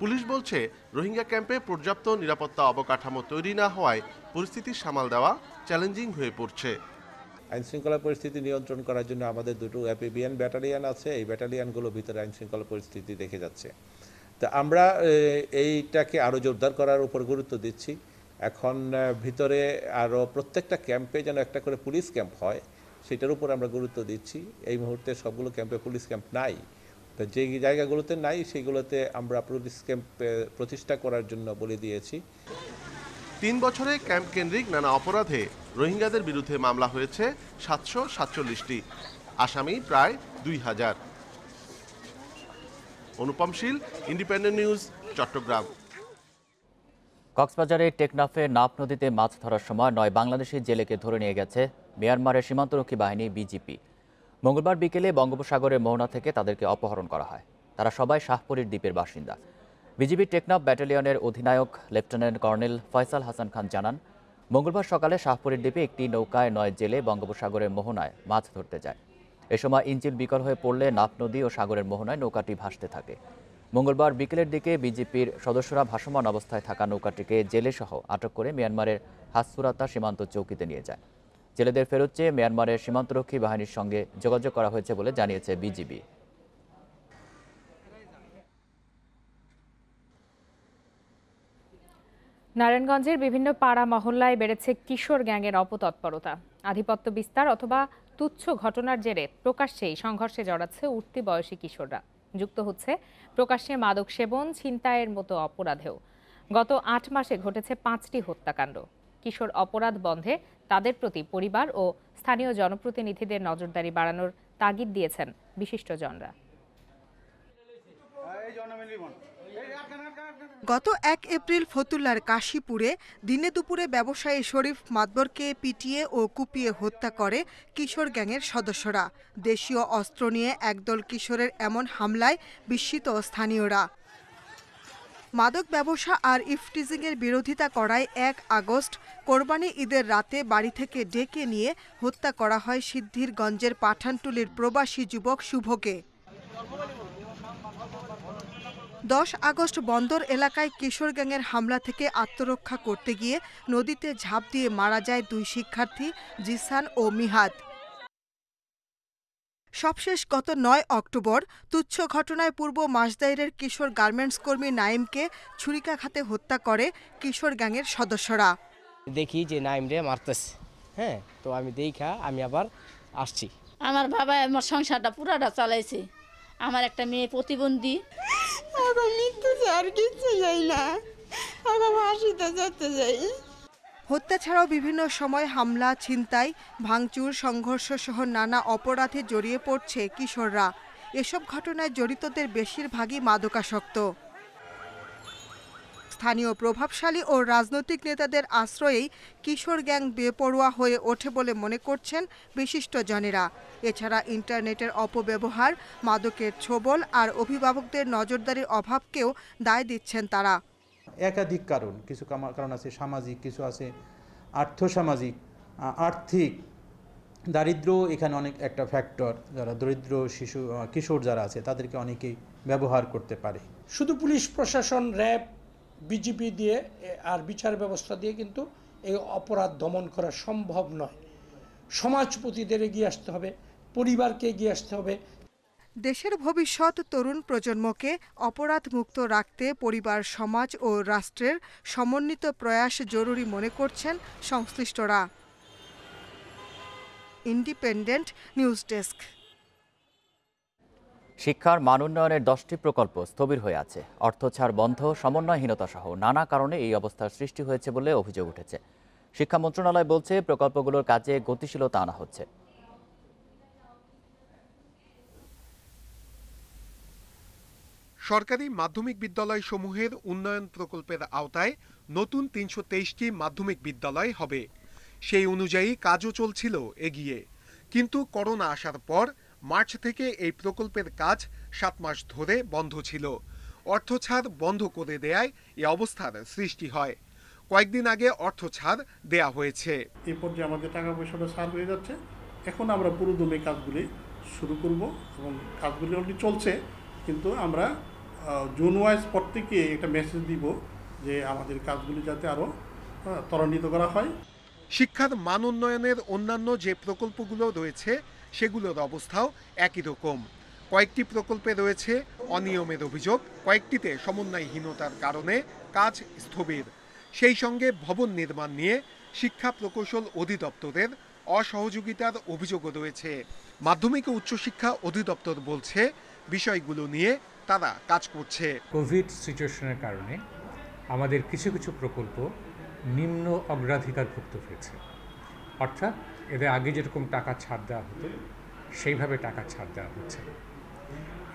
পুলিশ বলছে রোহিঙ্গা ক্যাম্পে পর্যাপ্ত নিরাপত্তা অবকাঠামো তৈরি না হওয়ায় পরিস্থিতি সামাল দেওয়া চ্যালেঞ্জিং হয়ে পড়ছে। আইনশৃঙ্খলা পরিস্থিতি নিয়ন্ত্রণ করার জন্য আমাদের 2টো অ্যাম্ফিবিয়ান ব্যাটালিয়ান আছে। এই ব্যাটালিয়ানগুলোর ভিতরে আইনশৃঙ্খলা পরিস্থিতি দেখে যাচ্ছে। তো আমরা এইটাকে আরও জোরদার করার উপর গুরুত্ব দিচ্ছি। এখন ভিতরে আরও প্রত্যেকটা ক্যাম্পে যেন একটা করে পুলিশ ক্যাম্প হয়, সেটার উপর আমরা গুরুত্ব দিচ্ছি। এই মুহূর্তে সবগুলো ক্যাম্পে পুলিশ ক্যাম্প নাই। তো যে জায়গাগুলোতে নাই সেগুলোতে আমরা পুলিশ ক্যাম্প প্রতিষ্ঠা করার জন্য বলে দিয়েছি। 3 বছরে ক্যাম্প কেন্দ্রিক নানা অপরাধে রোহিঙ্গাদের বিরুদ্ধে মামলা হয়েছে 747টি, আসামি প্রায় 2000। অনুপম শীল, ইন্ডিপেন্ডেন্ট নিউজ, চট্টগ্রাম। কক্সবাজারের টেকনাফে নাফ নদীতে মাছ ধরার সময় 9 বাংলাদেশি জেলেকে ধরে নিয়ে গেছে মিয়ানমারের সীমান্তরক্ষী বাহিনী বিজিপি। মঙ্গলবার বিকেলে বঙ্গোপসাগরের মোহনা থেকে তাদেরকে অপহরণ করা হয়। তারা সবাই শাহপুরীর দ্বীপের বাসিন্দা। বিজিবি টেকনাফ ব্যাটালিয়নের অধিনায়ক লেফটেন্যান্ট কর্নেল ফয়সাল হাসান খান জানান, মঙ্গলবার সকালে শাহপুরীর দ্বীপে একটি নৌকায় 9 জেলে বঙ্গোপসাগরের মোহনায় মাছ ধরতে যায়। এ সময় ইঞ্জিন বিকল হয়ে পড়লে নাফ নদী ও সাগরের মোহনায় নৌকাটি ভাসতে থাকে। মঙ্গলবার বিকেলের দিকে বিজিপির সদস্যরা ভাসমান অবস্থায় থাকা নৌকাটিকে জেলেসহ আটক করে মিয়ানমারের হাসুরাতা সীমান্ত চৌকিতে নিয়ে যায়। জেলেদের ফেরত চেয়ে মিয়ানমারের সীমান্তরক্ষী বাহিনীর সঙ্গে যোগাযোগ করা হয়েছে বলে জানিয়েছে বিজিবি। নারায়ণগঞ্জের বিভিন্ন পাড়া মহল্লায় বেড়েছে কিশোর গ্যাংয়ের অপতৎপরতা। আধিপত্য বিস্তার অথবা তুচ্ছ ঘটনার জেরে প্রকাশ্যেই সংঘর্ষে জড়াচ্ছে উঠতি বয়সী কিশোররা। যুক্ত হচ্ছে প্রকাশ্যে মাদক সেবন, ছিনতাইয়ের মতো অপরাধেও। গত 8 মাসে ঘটেছে 5টি হত্যাকাণ্ড। কিশোর অপরাধ বন্ধে তাদের প্রতি পরিবার ও স্থানীয় জনপ্রতিনিধিদের নজরদারি বাড়ানোর তাগিদ দিয়েছেন বিশিষ্টজনরা। গত 1 এপ্রিল ফতুল্লার কাশীপুরে দিনে দুপুরে ব্যবসায়ী শরীফ মাতবরকে পিটিয়ে ও কুপিয়ে হত্যা করে কিশোর গ্যাংয়ের সদস্যরা। দেশীয় অস্ত্র নিয়ে একদল কিশোরের এমন হামলায় বিস্মিত স্থানীয়রা। মাদক ব্যবসা আর ইফটিজিংয়ের বিরোধিতা করায় 1 আগস্ট কোরবানি ঈদের রাতে বাড়ি থেকে ডেকে নিয়ে হত্যা করা হয় সিদ্ধিরগঞ্জের পাঠানটুলির প্রবাসী যুবক শুভকে। 10 আগস্ট বন্দর এলাকায় কিশোর গ্যাংয়ের হামলা থেকে আত্মরক্ষা করতে গিয়ে নদীতে ঝাঁপ দিয়ে মারা যায় 2 শিক্ষার্থী জিসান ও মিহাদ। সবশেষ গত ৯ অক্টোবর তুচ্ছ ঘটনায় পূর্ব মাসদাইরের কিশোর গার্মেন্টস কর্মী নাইমকে ছুরিকাঘাতে হত্যা করে কিশোর গ্যাংয়ের সদস্যরা। দেখি যে নাইম রে মারতেছে, হ্যাঁ, তো আমি আমি আবার আসছি। আমার বাবা আমার সংসারটা পুরাটা চালাইছে, আমার একটা মেয়ে প্রতিবন্ধী। আর কিছু যাই না, হাসিতে যেতে যাই। হত্যা ছাড়াও বিভিন্ন সময় হামলা, ছিনতাই, ভাঙচুর, সংঘর্ষ সহ নানা অপরাধে জড়িয়ে পড়ছে কিশোররা। এসব ঘটনায় জড়িতদের বেশিরভাগই মাদকাসক্ত। স্থানীয় প্রভাবশালী ও রাজনৈতিক নেতাদের আশ্রয়েই কিশোর গ্যাং বেপরোয়া হয়ে ওঠে বলে মনে করছেন বিশিষ্টজনেরা। এছাড়া ইন্টারনেটের অপব্যবহার, মাদকের ছোবল আর অভিভাবকদের নজরদারির অভাবকেও দায় দিচ্ছেন তারা। একাধিক কারণ, কিছু কারণ আছে সামাজিক, কিছু আছে আর্থসামাজিক, আর্থিক দারিদ্র্য এখানে অনেক একটা ফ্যাক্টর। যারা দরিদ্র শিশু কিশোর যারা আছে তাদেরকে অনেকেই ব্যবহার করতে পারে। শুধু পুলিশ প্রশাসন, র্যাব, বিজিপি দিয়ে আর বিচার ব্যবস্থা দিয়ে কিন্তু এই অপরাধ দমন করা সম্ভব নয়। সমাজপতিদের এগিয়ে আসতে হবে, পরিবারকে এগিয়ে আসতে হবে। দেশের ভবিষ্যৎ তরুণ প্রজন্মকে অপরাধ মুক্ত রাখতে পরিবার, সমাজ ও রাষ্ট্রের সমন্বিত প্রয়াস জরুরি মনে করছেন সংশ্লিষ্টরা। Independent news desk. শিক্ষার মান উন্নয়নের 10টি প্রকল্প স্থবির হয়ে আছে। অর্থ ছাড় বন্ধ, সমন্বয়হীনতা সহ নানা কারণে এই অবস্থার সৃষ্টি হয়েছে বলে অভিযোগ উঠেছে। শিক্ষা মন্ত্রণালয় বলছে প্রকল্পগুলোর কাজে গতিশীলতা আনা হচ্ছে। সরকারি মাধ্যমিক বিদ্যালয় সমূহের উন্নয়ন প্রকল্পের আওতায় নতুন ৩২৩টি মাধ্যমিক বিদ্যালয় হবে। সেই অনুযায়ী কাজও চলছিল এগিয়ে, কিন্তু করোনা আসার পর মার্চ থেকে এই প্রকল্পের কাজ 7 মাস ধরে বন্ধ ছিল। অর্থ ছাড় বন্ধ করে দেয়ায় এই অবস্থার সৃষ্টি হয়। কয়েকদিন আগে অর্থ ছাড় দেয়া হয়েছে। এই পর্যায়ে আমাদের টাকা পয়সাটা ছাড় হয়ে যাচ্ছে। এখন আমরা পুরোদমে কাজগুলি শুরু করব এবং কাজগুলি অলরেডি চলছে, কিন্তু আমরা জোন ওয়াইজ প্রত্যেককে একটা মেসেজ দিব যে আমাদের কাজগুলি যাতে আরও ত্বরান্বিত করা হয়। শিক্ষার মান উন্নয়নের অন্যান্য যে প্রকল্পগুলো রয়েছে সেগুলোর অবস্থাও একই রকম। কয়েকটি প্রকল্পে রয়েছে অনিয়মের অভিযোগ, কয়েকটিতে সমন্বয়হীনতার কারণে কাজ স্থবির। সেই সঙ্গে ভবন নির্মাণ নিয়ে শিক্ষা প্রকৌশল অধিদপ্তরের অসহযোগিতার অভিযোগও রয়েছে। মাধ্যমিক ও উচ্চশিক্ষা অধিদপ্তর বলছে বিষয়গুলো নিয়ে তারা কাজ করছে। কোভিড সিচুয়েশনের কারণে আমাদের কিছু কিছু প্রকল্প নিম্ন অগ্রাধিকারভুক্ত হয়েছে, অর্থাৎ এদের আগে যেরকম টাকা ছাড় দেওয়া হতো সেইভাবে টাকা ছাড় দেওয়া হচ্ছে।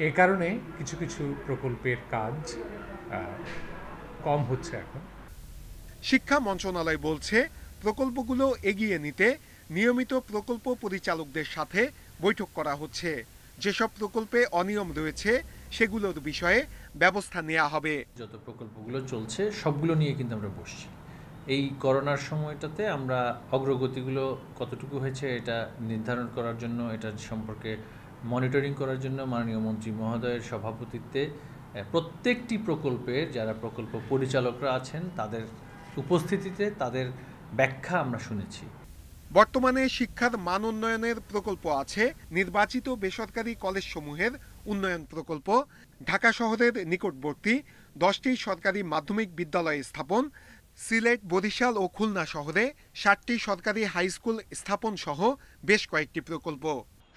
এই কারণে কিছু কিছু প্রকল্পের কাজ কম হচ্ছে। এখন শিক্ষা মন্ত্রণালয় বলছে প্রকল্পগুলো এগিয়ে নিতে নিয়মিত প্রকল্প পরিচালকদের সাথে বৈঠক করা হচ্ছে। যেসব প্রকল্পে অনিয়ম রয়েছে সেগুলোর বিষয়ে ব্যবস্থা নেওয়া হবে। যত প্রকল্পগুলো চলছে সবগুলো নিয়ে কিন্তু আমরা বসছি। এই করোনার সময়টাতে আমরা অগ্রগতিগুলো কতটুকু হয়েছে এটা নির্ধারণ করার জন্য, এটা সম্পর্কে মনিটরিং করার জন্য মাননীয় মন্ত্রী মহোদয়ের সভাপতিত্বে প্রত্যেকটি প্রকল্পের যারা প্রকল্প পরিচালকরা আছেন তাদের উপস্থিতিতে তাদের ব্যাখ্যা আমরা শুনেছি। বর্তমানে শিক্ষার মান উন্নয়নের প্রকল্প আছে নির্বাচিত বেসরকারি কলেজসমূহের উন্নয়ন প্রকল্প, ঢাকা শহরের নিকটবর্তী 10টি সরকারি মাধ্যমিক বিদ্যালয় স্থাপন, সিলেট, বরিশাল ও খুলনা শহরে 60টি সরকারি হাই স্কুল স্থাপন সহ বেশ কয়েকটি প্রকল্প।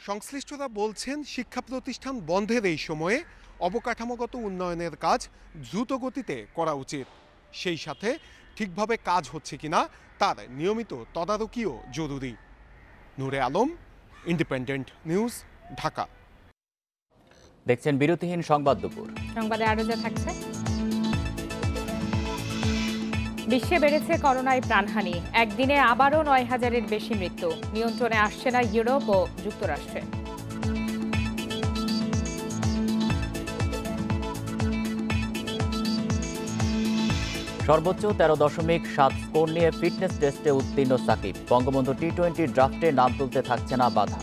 সংশ্লিষ্টরা বলছেন শিক্ষা প্রতিষ্ঠান বন্ধের এই সময়ে অবকাঠামোগত উন্নয়নের কাজ দ্রুত গতিতে করা উচিত। সেই সাথে ঠিকভাবে কাজ হচ্ছে কিনা তার নিয়মিত তদারকিও জরুরি। নূরে আলম, ইন্ডিপেন্ডেন্ট নিউজ, ঢাকা। দেখছেন বিরতিহীন সংবাদ দুপুর। সংবাদে আরো যা থাকছে। বিশ্বে বেড়েছে করোনায় প্রাণহানি, একদিনে আবারও 9,000-এর বেশি মৃত্যু। নিয়ন্ত্রণে আসছে না ইউরোপ ও যুক্তরাষ্ট্রে। সর্বোচ্চ 13.7 স্কোর নিয়ে ফিটনেস টেস্টে উত্তীর্ণ সাকিব। বঙ্গবন্ধু টি-20 ড্রাফটে নাম তুলতে থাকছে না বাধা।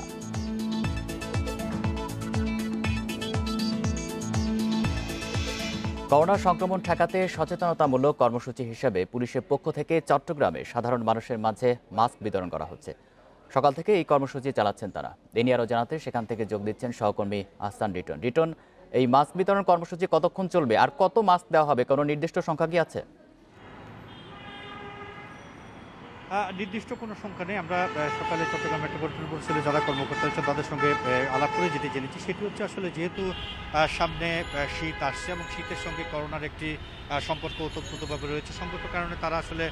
করোনা সংক্রমণ ঠেকাতে সচেতনতামূলক কর্মসূচি হিসেবে পুলিশের পক্ষ থেকে চট্টগ্রামে সাধারণ মানুষের মাঝে মাস্ক বিতরণ করা হচ্ছে। সকাল থেকে এই কর্মসূচি চালাচ্ছেন তারা। এ নিয়ে আরও জানাতে সেখান থেকে যোগ দিচ্ছেন সহকর্মী আহসান রিটন। রিটন, এই মাস্ক বিতরণ কর্মসূচি কতক্ষণ চলবে আর কত মাস্ক দেওয়া হবে, কোনো নির্দিষ্ট সংখ্যা কি আছে? নির্দিষ্ট কোনো সংখ্যা নেই। আমরা সকালে চট্টগ্রাম মেট্রোপলিটন পুলিশের যারা কর্মকর্তা আছেন তাদের সঙ্গে আলাপ করে যেটি জেনেছি সেটি হচ্ছে আসলে যেহেতু সামনে শীত আসছে এবং শীতের সঙ্গে করোনার একটি সম্পর্ক ওতপ্রোতভাবে রয়েছে, সংগত কারণে তারা আসলে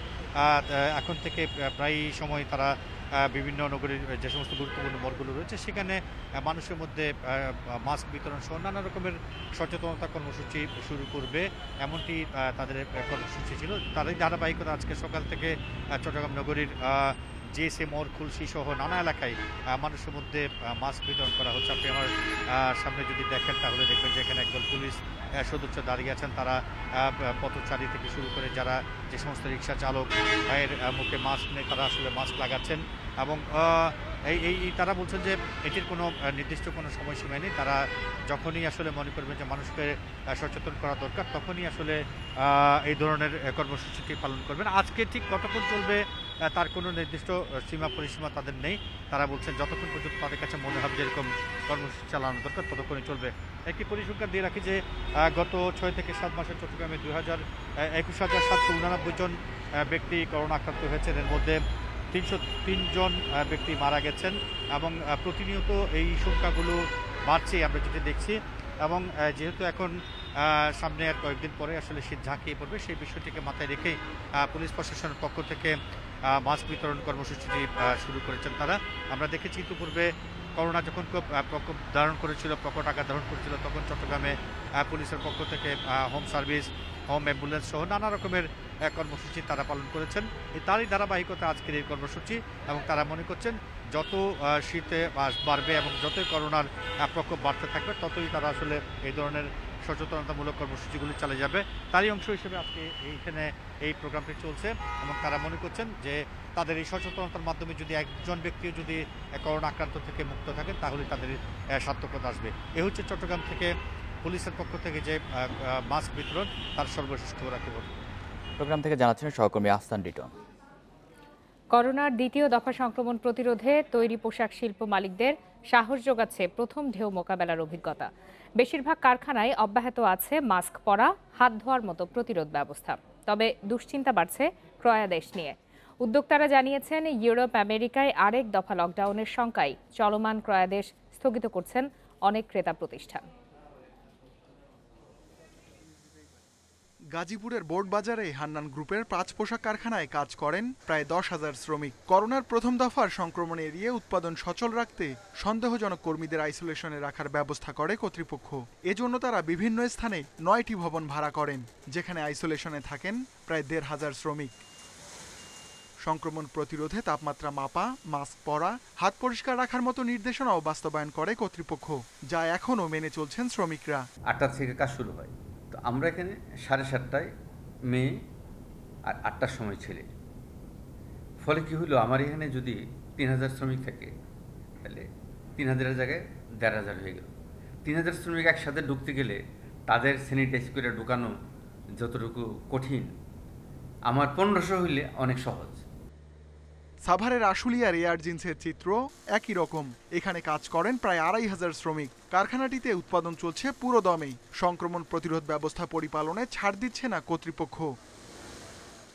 এখন থেকে প্রায় সময় তারা বিভিন্ন নগরীর যে সমস্ত গুরুত্বপূর্ণ মোড়গুলো রয়েছে সেখানে মানুষের মধ্যে মাস্ক বিতরণ সহ নানা রকমের সচেতনতা কর্মসূচি শুরু করবে, এমনটি তাদের কর্মসূচি ছিল। তারই ধারাবাহিকতা আজকে সকাল থেকে চট্টগ্রাম নগরীর জেএসএ মোড়, খুলশি সহ নানা এলাকায় মানুষের মধ্যে মাস্ক বিতরণ করা হচ্ছে। আপনি আমার সামনে যদি দেখেন তাহলে দেখবেন যে এখানে একদল পুলিশ সদস্য দাঁড়িয়ে আছেন। তারা পথচারী থেকে শুরু করে যারা যে সমস্ত রিক্সা চালক এর মুখে মাস্ক নেই তারা আসলে মাস্ক লাগাচ্ছেন এবং তারা বলছেন যে এটির কোনো নির্দিষ্ট কোনো সময়সীমা নেই। তারা যখনই আসলে মনে করবেন যে মানুষকে সচেতন করা দরকার তখনই আসলে এই ধরনের কর্মসূচিটি পালন করবেন। আজকে ঠিক কতক্ষণ চলবে তার কোনো নির্দিষ্ট সীমা পরিসীমা তাদের নেই। তারা বলছেন যতক্ষণ পর্যন্ত তাদের কাছে মনে হবে যে এরকম কর্মসূচি চালানো দরকার ততক্ষণই চলবে। একটি পরিসংখ্যান দিয়ে রাখি যে গত 6 থেকে 7 মাসে চট্টগ্রামে 21,789 জন ব্যক্তি করোনা আক্রান্ত হয়েছেন। এর মধ্যে 303 জন ব্যক্তি মারা গেছেন এবং প্রতিনিয়ত এই সংখ্যাগুলো বাড়ছে আমরা যেটা দেখছি। এবং যেহেতু এখন সামনে আর কয়েকদিন পরে আসলে শীত ঝাঁকিয়ে পড়বে, সেই বিষয়টিকে মাথায় রেখেই পুলিশ প্রশাসনের পক্ষ থেকে মাস্ক বিতরণ কর্মসূচিটি শুরু করেছেন তারা। আমরা দেখেছি ইতিপূর্বে করোনা যখন খুব প্রকোপ ধারণ করেছিল, প্রকট আকার ধারণ করেছিল, তখন চট্টগ্রামে পুলিশের পক্ষ থেকে হোম সার্ভিস, হোম অ্যাম্বুলেন্স সহ নানা রকমের কর্মসূচি তারা পালন করেছেন। তারই ধারাবাহিকতা আজকের এই কর্মসূচি এবং তারা মনে করছেন যত শীতে বাড়বে এবং যতই করোনার প্রকোপ বাড়তে থাকবে ততই তারা আসলে এই ধরনের সচেতনতামূলক কর্মসূচিগুলি চালিয়ে যাবে। তারই অংশ হিসেবে আজকে এইখানে এই প্রোগ্রামটি চলছে এবং তারা মনে করছেন যে তাদের এই সচেতনতার মাধ্যমে যদি একজন ব্যক্তিও যদি করোনা আক্রান্ত থেকে মুক্ত থাকেন তাহলে তাদের সার্থকতা আসবে। এ হচ্ছে চট্টগ্রাম থেকে পুলিশের পক্ষ থেকে যে মাস্ক বিতরণ তার সর্বশেষ খবর। প্রোগ্রাম থেকে জানাচ্ছেন সহকর্মী আহসান রিটন। করোনার দ্বিতীয় দফা সংক্রমণ প্রতিরোধে তৈরি পোশাক শিল্প মালিকদের সাহস যোগাচ্ছে প্রথম ঢেউ মোকাবেলার অভিজ্ঞতা। বেশিরভাগ কারখানায় অব্যাহত আছে মাস্ক পরা, হাত ধোয়ার মতো প্রতিরোধ ব্যবস্থা। তবে দুশ্চিন্তা বাড়ছে ক্রয়াদেশ নিয়ে। উদ্যোক্তারা জানিয়েছেন ইউরোপ, আমেরিকায় আরেক দফা লকডাউনের শঙ্কায় চলমান ক্রয়াদেশ স্থগিত করছেন অনেক ক্রেতা প্রতিষ্ঠান। গাজীপুরের বোর্ড বাজারে হান্নান গ্রুপের 5 পোশাক কারখানায় কাজ করেন প্রায় 10,000 শ্রমিক। করোনার প্রথম দফার সংক্রমণ এড়িয়ে উৎপাদন সচল রাখতে সন্দেহজনক কর্মীদের আইসোলেশনে রাখার ব্যবস্থা করে কর্তৃপক্ষ। এজন্য তারা বিভিন্ন স্থানে 9টি ভবন ভাড়া করেন, যেখানে আইসোলেশনে থাকেন প্রায় 1,500 শ্রমিক। সংক্রমণ প্রতিরোধে তাপমাত্রা মাপা, মাস্ক পরা, হাত পরিষ্কার রাখার মতো নির্দেশনাও বাস্তবায়ন করে কর্তৃপক্ষ, যা এখনও মেনে চলছেন শ্রমিকরা। 8টা থেকে কাজ শুরু হয়, তো আমরা এখানে 7:30টায় মেয়ে আর 8টার সময় ছেলে। ফলে কি হলো, আমার এখানে যদি 3,000 শ্রমিক থাকে তাহলে 3,000-এর জায়গায় 1,500 হয়ে গেল। 3,000 শ্রমিক একসাথে ঢুকতে গেলে তাদের স্যানিটাইজ করে ঢুকানো যতটুকু কঠিন, আমার 1500 হইলে অনেক সহজ। সাভারের আশুলিয়ার এয়ার জিন্সের চিত্র একই রকম। এখানে কাজ করেন প্রায় 2,500 শ্রমিক। কারখানাটিতে উৎপাদন চলছে পুরো দমেই। সংক্রমণ প্রতিরোধ ব্যবস্থা পরিপালনে ছাড় দিচ্ছে না কর্তৃপক্ষ।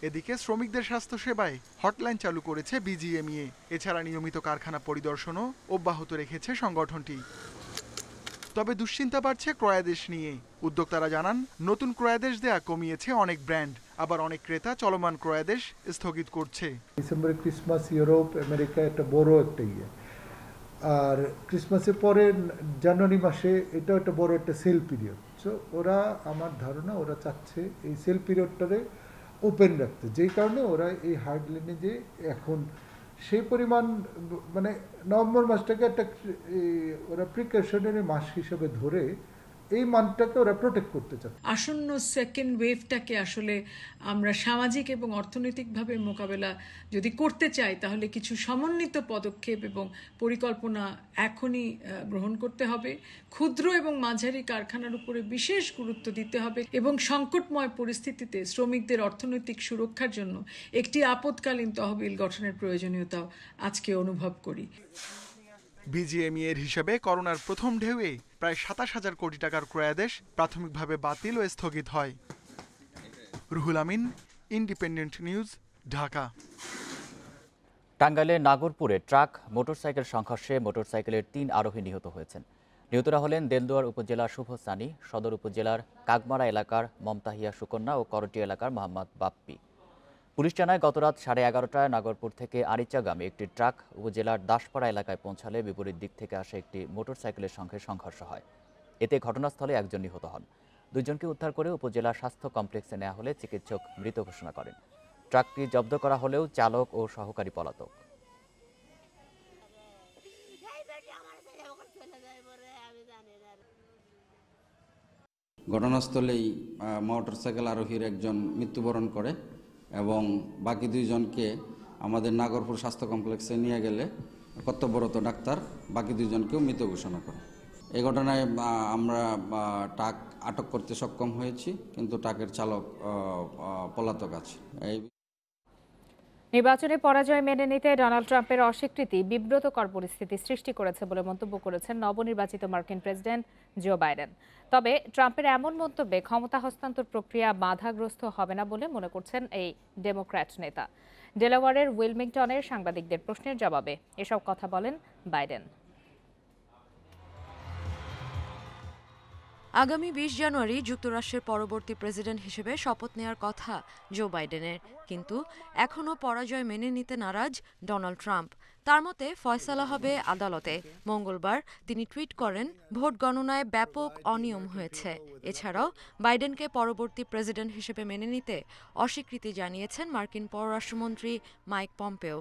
এদিকে শ্রমিকদের স্বাস্থ্যসেবায় হটলাইন চালু করেছে বিজিএমইএ। এছাড়া নিয়মিত কারখানা পরিদর্শনও অব্যাহত রেখেছে সংগঠনটি। তবে দুশ্চিন্তা বাড়ছে ক্রয়াদেশ নিয়ে। উদ্যোক্তারা জানান, নতুন ক্রয়াদেশ দেয়া কমিয়েছে অনেক ব্র্যান্ড, আবার অনেক ক্রেতা চলমান ক্রয়াদেশ স্থগিত করছে। ডিসেম্বরে ক্রিসমাস, ইউরোপ, আমেরিকা একটা বড় একটা ইয়ে, আর ক্রিসমাসের পরে জানুয়ারি মাসে এটা একটা বড় একটা সেল পিরিয়ড। সো ওরা, আমার ধারণা ওরা চাচ্ছে এই সেল পিরিয়ডটারে ওপেন রাখতে, যেই কারণে ওরা এই হার্ড লাইনে যে এখন সেই পরিমাণ, মানে নভেম্বর মাসটাকে একটা ওরা প্রিকশনারি মাস হিসেবে ধরে এই মানটাকে ওরা প্রোটেক্ট করতে চাচ্ছে। আসন্ন সেকেন্ড ওয়েভটাকে আসলে আমরা সামাজিক এবং অর্থনৈতিকভাবে মোকাবেলা যদি করতে চাই তাহলে কিছু সমন্বিত পদক্ষেপ এবং পরিকল্পনা এখনই গ্রহণ করতে হবে। ক্ষুদ্র এবং মাঝারি কারখানার উপরে বিশেষ গুরুত্ব দিতে হবে এবং সংকটময় পরিস্থিতিতে শ্রমিকদের অর্থনৈতিক সুরক্ষার জন্য একটি আপৎকালীন তহবিল গঠনের প্রয়োজনীয়তাও আজকে অনুভব করি। বিজিএমইএ এর হিসাবে করোনার প্রথম ঢেউয়ে প্রায় ২৭,০০০ কোটি টাকার ক্রয়াদেশ প্রাথমিকভাবে বাতিল ও স্থগিত হয়। Ruhul Amin, independent news, Dhaka. টাঙ্গাইলের নাগরপুরে ট্রাক মোটরসাইকেল সংঘর্ষে মোটরসাইকেলের ৩ আরোহী নিহত হয়েছেন। নিহতরা হলেন দেলদুয়ার উপজেলার শুভ সানি, সদর উপজেলার কাকমারা এলাকার মমতাহিয়া সুকন্যা ও করটি এলাকার মোহাম্মদ বাপ্পি। পুলিশ জানায় গতরাত 11:30টায় নাগরপুর থেকে আরিচাগামী একটি ট্রাক উপজেলার দাসপাড়া এলাকায় পৌঁছালে বিপরীত দিক থেকে আসা একটি মোটরসাইকেলের সঙ্গে সংঘর্ষ হয়। এতে ঘটনাস্থলে একজন নিহত হন। দুজনকে উদ্ধার করে উপজেলা স্বাস্থ্য কমপ্লেক্সে নেওয়া হলে চিকিৎসক মৃত ঘোষণা করেন। ট্রাকটি জব্দ করা হলেও চালক ও সহকারী পলাতক। ঘটনাস্থলেই মোটরসাইকেল আরোহীর একজন মৃত্যুবরণ করে এবং বাকি 2 জনকে আমাদের নাগরপুর স্বাস্থ্য কমপ্লেক্সে নিয়ে গেলে কর্তব্যরত ডাক্তার বাকি 2 জনকেও মৃত ঘোষণা করে। এই ঘটনায় আমরা ট্রাক আটক করতে সক্ষম হয়েছি, কিন্তু ট্রাকের চালক পলাতক আছে। নির্বাচনে পরাজয় মেনে নিতে ডোনাল্ড ট্রাম্পের অস্বীকৃতি বিব্রতকর পরিস্থিতি সৃষ্টি করেছে বলে মন্তব্য করেছেন নবনির্বাচিত মার্কিন প্রেসিডেন্ট জো বাইডেন। তবে ট্রাম্পের এমন মন্তব্যে ক্ষমতা হস্তান্তর প্রক্রিয়া বাধাগ্রস্ত হবে না বলে মনে করছেন এই ডেমোক্র্যাট নেতা। ডেলাওয়ারের উইলমিংটনের সাংবাদিকদের প্রশ্নের জবাবে এসব কথা বলেন বাইডেন। আগামী ২০ জানুয়ারি যুক্তরাষ্ট্রের পরবর্তী প্রেসিডেন্ট হিসেবে শপথ নেওয়ার কথা জো বাইডেনের, কিন্তু এখনও পরাজয় মেনে নিতে নারাজ ডোনাল্ড ট্রাম্প। তার মতে ফয়সালা হবে আদালতে। মঙ্গলবার তিনি টুইট করেন, ভোট গণনায় ব্যাপক অনিয়ম হয়েছে। এছাড়াও বাইডেনকে পরবর্তী প্রেসিডেন্ট হিসেবে মেনে নিতে অস্বীকৃতি জানিয়েছেন মার্কিন পররাষ্ট্রমন্ত্রী মাইক পম্পেও।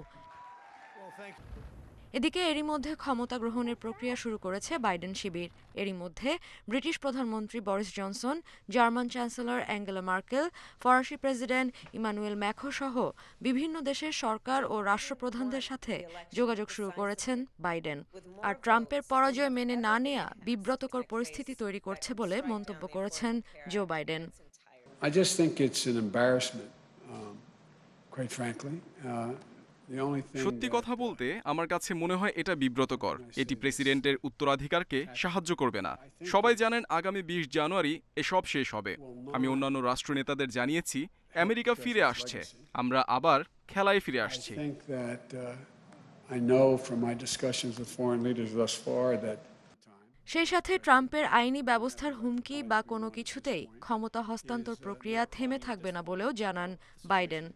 এদিকে এরই মধ্যে ক্ষমতা গ্রহণের প্রক্রিয়া শুরু করেছে বাইডেন শিবির। এরই মধ্যে ব্রিটিশ প্রধানমন্ত্রী Boris Johnson, German chancellor Angela Markle, ফরাসি প্রেসিডেন্ট ইমানুয়েল ম্যাখো সহ বিভিন্ন দেশের সরকার ও রাষ্ট্রপ্রধানদের সাথে যোগাযোগ শুরু করেছেন বাইডেন। আর ট্রাম্পের পরাজয় মেনে না নেয়া বিব্রতকর পরিস্থিতি তৈরি করছে বলে মন্তব্য করেছেন Joe Biden. I just think it's an embarrassment, quite frankly. সত্যি কথা বলতে আমার কাছে মনে হয় এটা বিব্রতকর। এটি প্রেসিডেন্টের উত্তরাধিকারকে সাহায্য করবে না। সবাই জানেন আগামী ২০ জানুয়ারি এসব শেষ হবে। আমি অন্যান্য রাষ্ট্রনেতাদের জানিয়েছি আমেরিকা ফিরে আসছে, আমরা আবার খেলায় ফিরে আসছি। সেই সাথে ট্রাম্পের আইনি ব্যবস্থার হুমকি বা কোনো কিছুতেই ক্ষমতা হস্তান্তর প্রক্রিয়া থেমে থাকবে না বলেও জানান বাইডেন।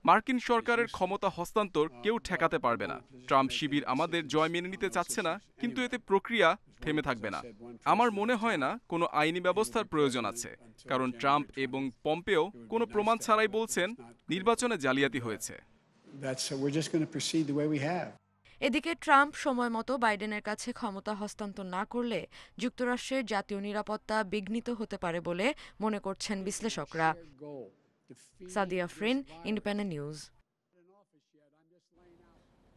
মার্কিন সরকারের ক্ষমতা হস্তান্তর কেউ ঠেকাতে পারবে না। ট্রাম্প শিবির আমাদের জয় মেনে নিতে চাচ্ছে না, কিন্তু এতে প্রক্রিয়া থেমে থাকবে না। আমার মনে হয় না কোনো আইনি ব্যবস্থার প্রয়োজন আছে, কারণ ট্রাম্প এবং পম্পেও কোনো প্রমাণ ছাড়াই বলছেন নির্বাচনে জালিয়াতি হয়েছে। এদিকে ট্রাম্প সময় মতো বাইডেনের কাছে ক্ষমতা হস্তান্তর না করলে যুক্তরাষ্ট্রের জাতীয় নিরাপত্তা বিঘ্নিত হতে পারে বলে মনে করছেন বিশ্লেষকরা। Sadia Afrin, independent news.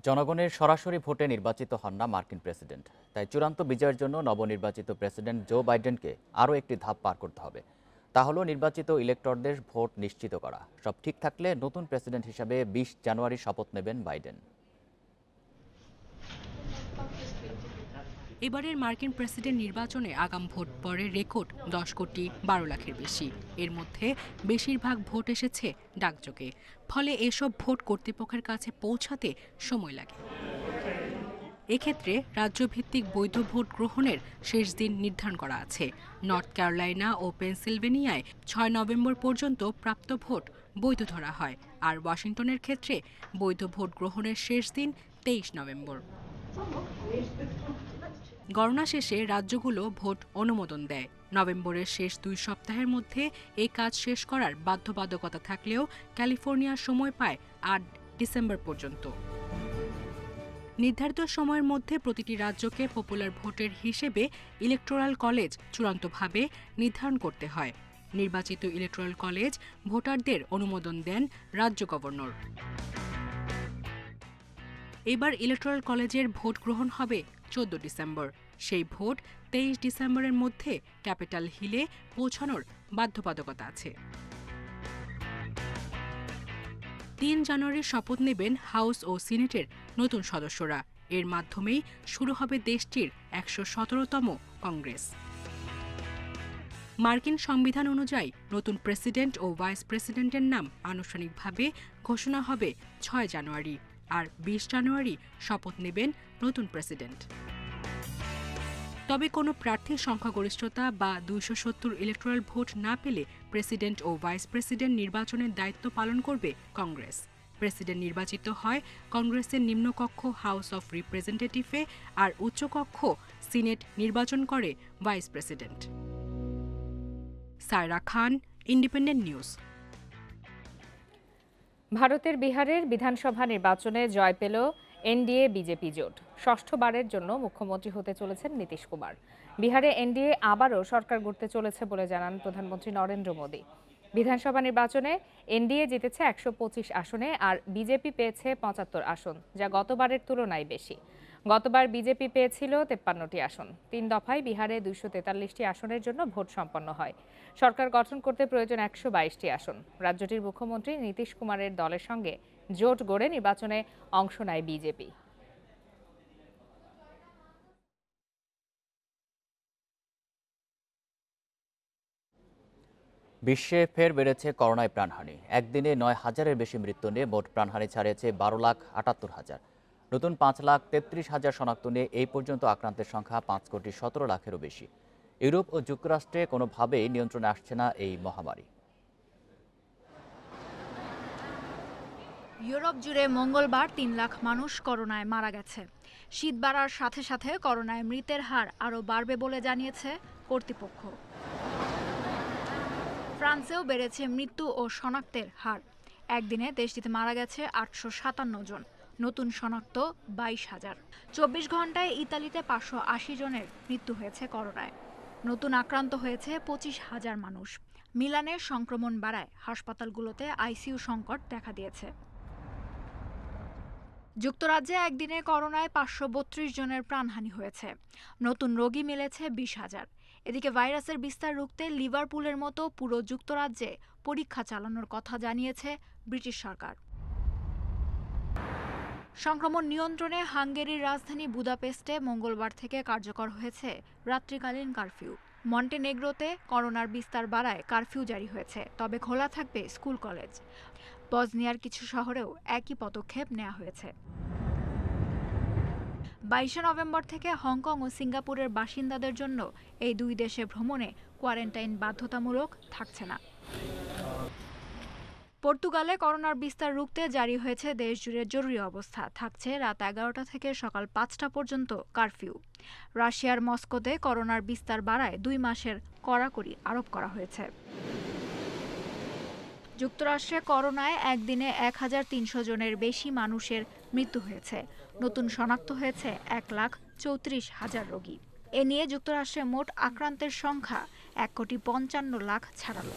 জনগণের সরাসরি ভোটে নির্বাচিত হন না মার্কিন প্রেসিডেন্ট, তাই চূড়ান্ত বিজয়ের জন্য নবনির্বাচিত প্রেসিডেন্ট জো বাইডেনকে আরও একটি ধাপ পার করতে হবে। তা হলো নির্বাচিত ইলেক্টরদের ভোট নিশ্চিত করা। সব ঠিক থাকলে নতুন প্রেসিডেন্ট হিসাবে ২০ জানুয়ারি শপথ নেবেন বাইডেন। এবারের মার্কিন প্রেসিডেন্ট নির্বাচনে আগাম ভোট পড়ে রেকর্ড ১০ কোটি ১২ লাখের বেশি। এর মধ্যে বেশিরভাগ ভোট এসেছে ডাকযোগে, ফলে এসব ভোট কর্তৃপক্ষের কাছে পৌঁছাতে সময় লাগে। এক্ষেত্রে রাজ্যভিত্তিক বৈধ ভোট গ্রহণের শেষ দিন নির্ধারণ করা আছে। নর্থ ক্যারোলাইনা ও পেনসিলভেনিয়ায় ৬ নভেম্বর পর্যন্ত প্রাপ্ত ভোট বৈধ ধরা হয়, আর ওয়াশিংটনের ক্ষেত্রে বৈধ ভোট গ্রহণের শেষ দিন ২৩ নভেম্বর। গণনা শেষে রাজ্যগুলো ভোট অনুমোদন দেয়। নভেম্বরের শেষ ২ সপ্তাহের মধ্যে এই কাজ শেষ করার বাধ্যবাধকতা থাকলেও ক্যালিফোর্নিয়া সময় পায় ৮ ডিসেম্বর পর্যন্ত। নির্ধারিত সময়ের মধ্যে প্রতিটি রাজ্যকে পপুলার ভোটের হিসেবে ইলেকটোরাল কলেজ চূড়ান্তভাবে নির্ধারণ করতে হয়। নির্বাচিত ইলেকটোরাল কলেজ ভোটারদের অনুমোদন দেন রাজ্য গভর্নর। এবার ইলেকটোরাল কলেজের ভোট গ্রহণ হবে 14 ডিসেম্বর। সেই ভোট 23 ডিসেম্বরের মধ্যে ক্যাপিটাল হিলে পৌঁছানোর বাধ্যবাধকতা আছে। 3 জানুয়ারি শপথ নেবেন হাউস ও সিনেটের নতুন সদস্যরা। এর মাধ্যমেই শুরু হবে দেশটির 117তম কংগ্রেস। মার্কিন সংবিধান অনুযায়ী নতুন প্রেসিডেন্ট ও ভাইস প্রেসিডেন্টের নাম আনুষ্ঠানিকভাবে ঘোষণা হবে 6 জানুয়ারি, আর 20 জানুয়ারি শপথ নেবেন নতুন প্রেসিডেন্ট। তবে কোনো প্রার্থীর সংখ্যাগরিষ্ঠতা বা 270 ইলেকটোরাল ভোট না পেলে প্রেসিডেন্ট ও ভাইস প্রেসিডেন্ট নির্বাচনের দায়িত্ব পালন করবে কংগ্রেস। প্রেসিডেন্ট নির্বাচিত হয় কংগ্রেসের নিম্নকক্ষ হাউস অফ রিপ্রেজেন্টেটিভে, আর উচ্চকক্ষ সিনেট নির্বাচন করে ভাইস প্রেসিডেন্ট। সায়রা খান, ইন্ডিপেন্ডেন্ট নিউজ। ভারতের বিহারের বিধানসভা নির্বাচনে জয় পেল এনডিএ বিজেপি জোট। ষষ্ঠবারের জন্য মুখ্যমন্ত্রী হতে চলেছেন নীতিশ কুমার। বিহারে এনডিএ আবারও সরকার গড়তে চলেছে বলে জানান প্রধানমন্ত্রী নরেন্দ্র মোদী। বিধানসভা নির্বাচনে এনডিএ জিতেছে 125 আসনে, আর বিজেপি পেয়েছে 75 আসন, যা গতবারের তুলনায় বেশি। গতবার বিজেপি পেয়েছিল 53টি আসন। 3 দফায় বিহারে 243টি আসনের জন্য ভোট সম্পন্ন হয়। সরকার গঠন করতে প্রয়োজন 122টি আসন। রাজ্যটির মুখ্যমন্ত্রী নীতিশ কুমারের দলের সঙ্গে জোট গড়ে নির্বাচনে অংশ নেয় বিজেপি। বিশ্বে ফের বেড়েছে করোনায় প্রাণহানি। একদিনে 9,000-এর বেশি মৃত্যু নিয়ে মোট প্রাণহানি ছাড়িয়েছে 12,78,000। নতুন 5,33,000 শনাক্ত নিয়ে এই পর্যন্ত আক্রান্তের সংখ্যা 5,17,00,000-এরও বেশি। ইউরোপ ও যুক্তরাষ্ট্রে কোনোভাবেই নিয়ন্ত্রণে আসছে না এই মহামারী। ইউরোপ জুড়ে মঙ্গলবার 3 লাখ মানুষ করোনায় মারা গেছে। শীত বাড়ার সাথে সাথে করোনায় মৃতের হার আরও বাড়বে বলে জানিয়েছে কর্তৃপক্ষ। ফ্রান্সেও বেড়েছে মৃত্যু ও শনাক্তের হার। একদিনে দেশটিতে মারা গেছে 857 জন, নতুন শনাক্ত 22,000। 24 ঘন্টায় ইতালিতে 580 জনের মৃত্যু হয়েছে করোনায়। নতুন আক্রান্ত হয়েছে 25,000 মানুষ। মিলানে সংক্রমণ বাড়ায় হাসপাতালগুলোতে আইসিইউ সংকট দেখা দিয়েছে। যুক্তরাজ্যে একদিনে করোনায় 532 জনের প্রাণহানি হয়েছে। নতুন রোগী মিলেছে 20,000। এদিকে ভাইরাসের বিস্তার রুখতে লিভারপুলের মতো পুরো যুক্তরাজ্যে পরীক্ষা চালানোর কথা জানিয়েছে ব্রিটিশ সরকার। সংক্রমণ নিয়ন্ত্রণে হাঙ্গেরির রাজধানী বুদাপেস্টে মঙ্গলবার থেকে কার্যকর হয়েছে রাত্রিকালীন কারফিউ। মন্টেনেগ্রোতে করোনার বিস্তার বাড়ায় কারফিউ জারি হয়েছে, তবে খোলা থাকবে স্কুল কলেজ। বসনিয়ার কিছু শহরেও একই পদক্ষেপ নেওয়া হয়েছে। 22 নভেম্বর থেকে হংকং ও সিঙ্গাপুরের বাসিন্দাদের জন্য এই দুই দেশে ভ্রমণে কোয়ারেন্টাইন বাধ্যতামূলক থাকছে না। পর্তুগালে করোনার বিস্তার রুখতে জারি হয়েছে দেশজুড়ে জরুরি অবস্থা। থাকছে রাত 11টা থেকে সকাল 5টা পর্যন্ত কারফিউ। রাশিয়ার মস্কোতে করোনার বিস্তার বাড়ায় 2 মাসের কড়াকড়ি আরোপ করা হয়েছে। যুক্তরাষ্ট্রে করোনায় একদিনে 1,300 জনের বেশি মানুষের মৃত্যু হয়েছে। নতুন শনাক্ত হয়েছে 1,34,000 রোগী। এ নিয়ে যুক্তরাষ্ট্রে মোট আক্রান্তের সংখ্যা 1,55,00,000 ছাড়ালো।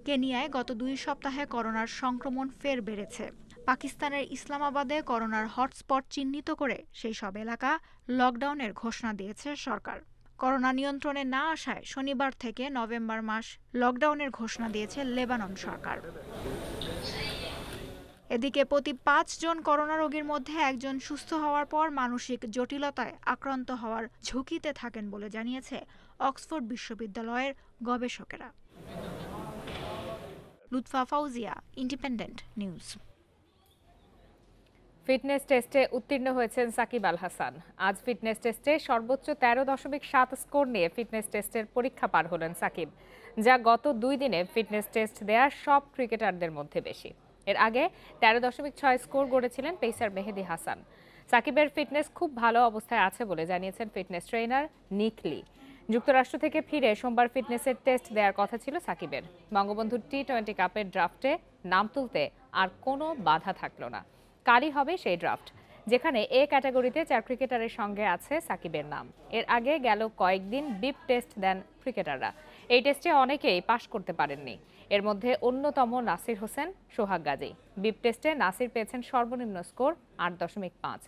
কেনিয়ায় গত 2 সপ্তাহে করোনার সংক্রমণ ফের বেড়েছে। পাকিস্তানের ইসলামাবাদে করোনার হটস্পট চিহ্নিত করে সেই সব এলাকা লকডাউনের ঘোষণা দিয়েছে সরকার। করোনা নিয়ন্ত্রণে না আসায় শনিবার থেকে নভেম্বর মাস লকডাউনের ঘোষণা দিয়েছে লেবানন সরকার। এদিকে প্রতি 5 জন করোনা রোগীর মধ্যে একজন সুস্থ হওয়ার পর মানসিক জটিলতায় আক্রান্ত হওয়ার ঝুঁকিতে থাকেন বলে জানিয়েছে অক্সফোর্ড বিশ্ববিদ্যালয়ের গবেষকেরা। Lutfa Fauzia, Independent News. Fitness টেস্টে উত্তীর্ণ হয়েছেন সাকিব আল হাসান। আজ ফিটনেস টেস্টে সর্বোচ্চ 13.7 স্কোর নিয়ে ফিটনেস টেস্টের পরীক্ষা পার হলেন সাকিব, যা গত 2 দিনে ফিটনেস টেস্ট দেয়া সব ক্রিকেটারদের মধ্যে বেশি। এর আগে 13.6 স্কোর গড়েছিলেন পেসার মেহেদী হাসান। সাকিবের ফিটনেস খুব ভালো অবস্থায় আছে বলে জানিয়েছেন ফিটনেস ট্রেনার নিক লি। যুক্তরাষ্ট্র থেকে ফিরে সোমবার ফিটনেসের টেস্ট দেওয়ার কথা ছিল সাকিবের। বঙ্গবন্ধু টি-20 কাপের ড্রাফটে নাম তুলতে আর কোনো বাধা থাকলো না। কালই হবে সেই ড্রাফট, যেখানে এ ক্যাটাগরিতে 4 ক্রিকেটারের সঙ্গে আছে সাকিবের নাম। এর আগে গেল কয়েকদিন বিপ টেস্ট দেন ক্রিকেটাররা। এই টেস্টে অনেকেই পাশ করতে পারেননি। এর মধ্যে অন্যতম নাসির হোসেন, সোহাগ গাজী। বিপ টেস্টে নাসির পেয়েছেন সর্বনিম্ন স্কোর 8.5।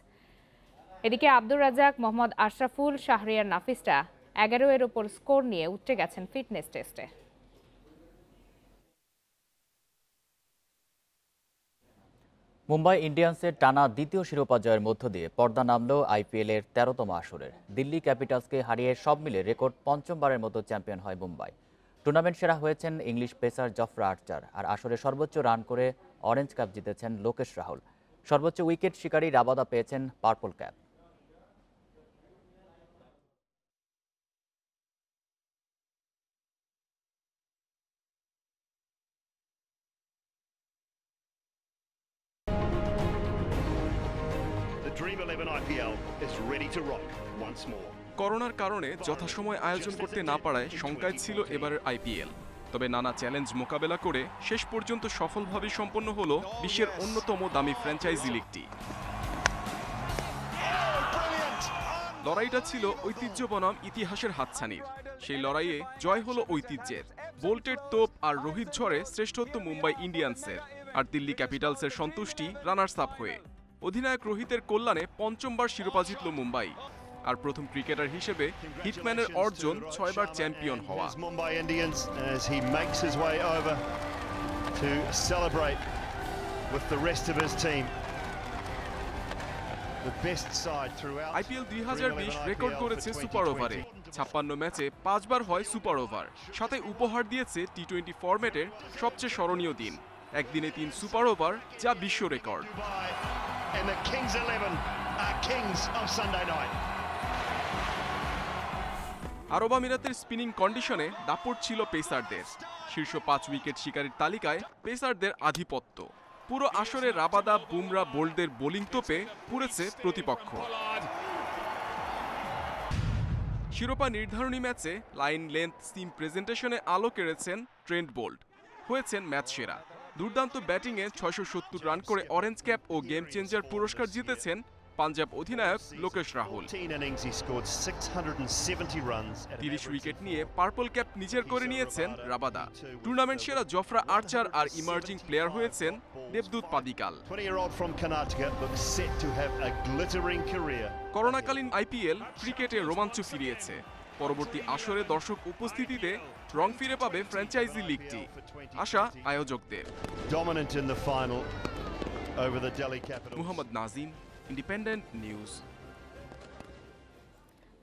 এদিকে আব্দুর রাজ্জাক, মোহাম্মদ আশরাফুল, শাহরিয়ার নাফিসরা 11 ওপর স্কোর নিয়ে উঠে গেছেন ফিটনেস টেস্টে। মুম্বাই ইন্ডিয়ান্সের টানা দ্বিতীয় শিরোপা জয়ের মধ্য দিয়ে পর্দা নামল আইপিএলের 13তম আসরের। দিল্লি ক্যাপিটালসকে হারিয়ে সব মিলে রেকর্ড পঞ্চমবারের মতো চ্যাম্পিয়ন হয় মুম্বাই। টুর্নামেন্ট সেরা হয়েছেন ইংলিশ পেসার জফরা আর্চার, আর আসরে সর্বোচ্চ রান করে অরেঞ্জ ক্যাপ জিতেছেন লোকেশ রাহুল। সর্বোচ্চ উইকেট শিকারী রাবাদা পেয়েছেন পার্পল ক্যাপ। করোনার কারণে যথাসময় আয়োজন করতে না পারায় শঙ্কায় ছিল এবারের আইপিএল। তবে নানা চ্যালেঞ্জ মোকাবেলা করে শেষ পর্যন্ত সফলভাবে সম্পন্ন হলো বিশ্বের অন্যতম দামি ফ্র্যাঞ্চাইজি লিগটি। লড়াইটা ছিল ঐতিহ্য বনাম ইতিহাসের হাতছানির। সেই লড়াইয়ে জয় হলো ঐতিহ্যের। বোল্টের তোপ আর রোহিত ঝড়ে শ্রেষ্ঠত্ব মুম্বাই ইন্ডিয়ান্সের, আর দিল্লি ক্যাপিটালসের সন্তুষ্টি রানার্স আপ হয়ে। অধিনায়ক রোহিতের কল্যাণে পঞ্চমবার শিরোপা জিতল মুম্বাই, আর প্রথম ক্রিকেটার হিসেবে হিটম্যানের অর্জন 6 বার চ্যাম্পিয়ন হওয়া। আইপিএল 2020 রেকর্ড করেছে সুপার ওভারে। 56 ম্যাচে 5 বার হয় সুপার ওভার, সাথে উপহার দিয়েছে টি20 ফরম্যাটের সবচেয়ে স্মরণীয় দিন, একদিনে 3 সুপার ওভার, যা বিশ্ব রেকর্ড। আরব আমিরাতের স্পিনিং কন্ডিশনে দাপট ছিল পেসারদের। শীর্ষ 5 উইকেট শিকারীর তালিকায় পেসারদের আধিপত্য। পুরো আসরে রাবাদা, বুমরা, বোল্টদের বোলিং তোপে পুড়েছে প্রতিপক্ষ। শিরোপা নির্ধারণী ম্যাচে লাইন লেন্থ সিম প্রেজেন্টেশনে আলো কেড়েছেন ট্রেন্ট বোল্ট, হয়েছেন ম্যাচ সেরা। দুর্দান্ত ব্যাটিংয়ে 670 রান করে অরেঞ্জ ক্যাপ ও গেম চেঞ্জার পুরস্কার জিতেছেন পাঞ্জাব অধিনায়ক লোকেশ রাহুল। 30 উইকেট নিয়ে পার্পল ক্যাপ নিজের করে নিয়েছেন রাবাদা। টুর্নামেন্ট সেরা জফরা আর্চার আর ইমার্জিং প্লেয়ার হয়েছেন দেবদূত পাদিকাল। করোনাকালীন আইপিএল ক্রিকেটে রোমাঞ্চ ফিরিয়েছে। পরবর্তী আসরে দর্শক উপস্থিতিতে রং ফিরে পাবে ফ্র্যাঞ্চাইজি লিগটি, আশা আয়োজকদের। Mohammad Nazim, Independent News.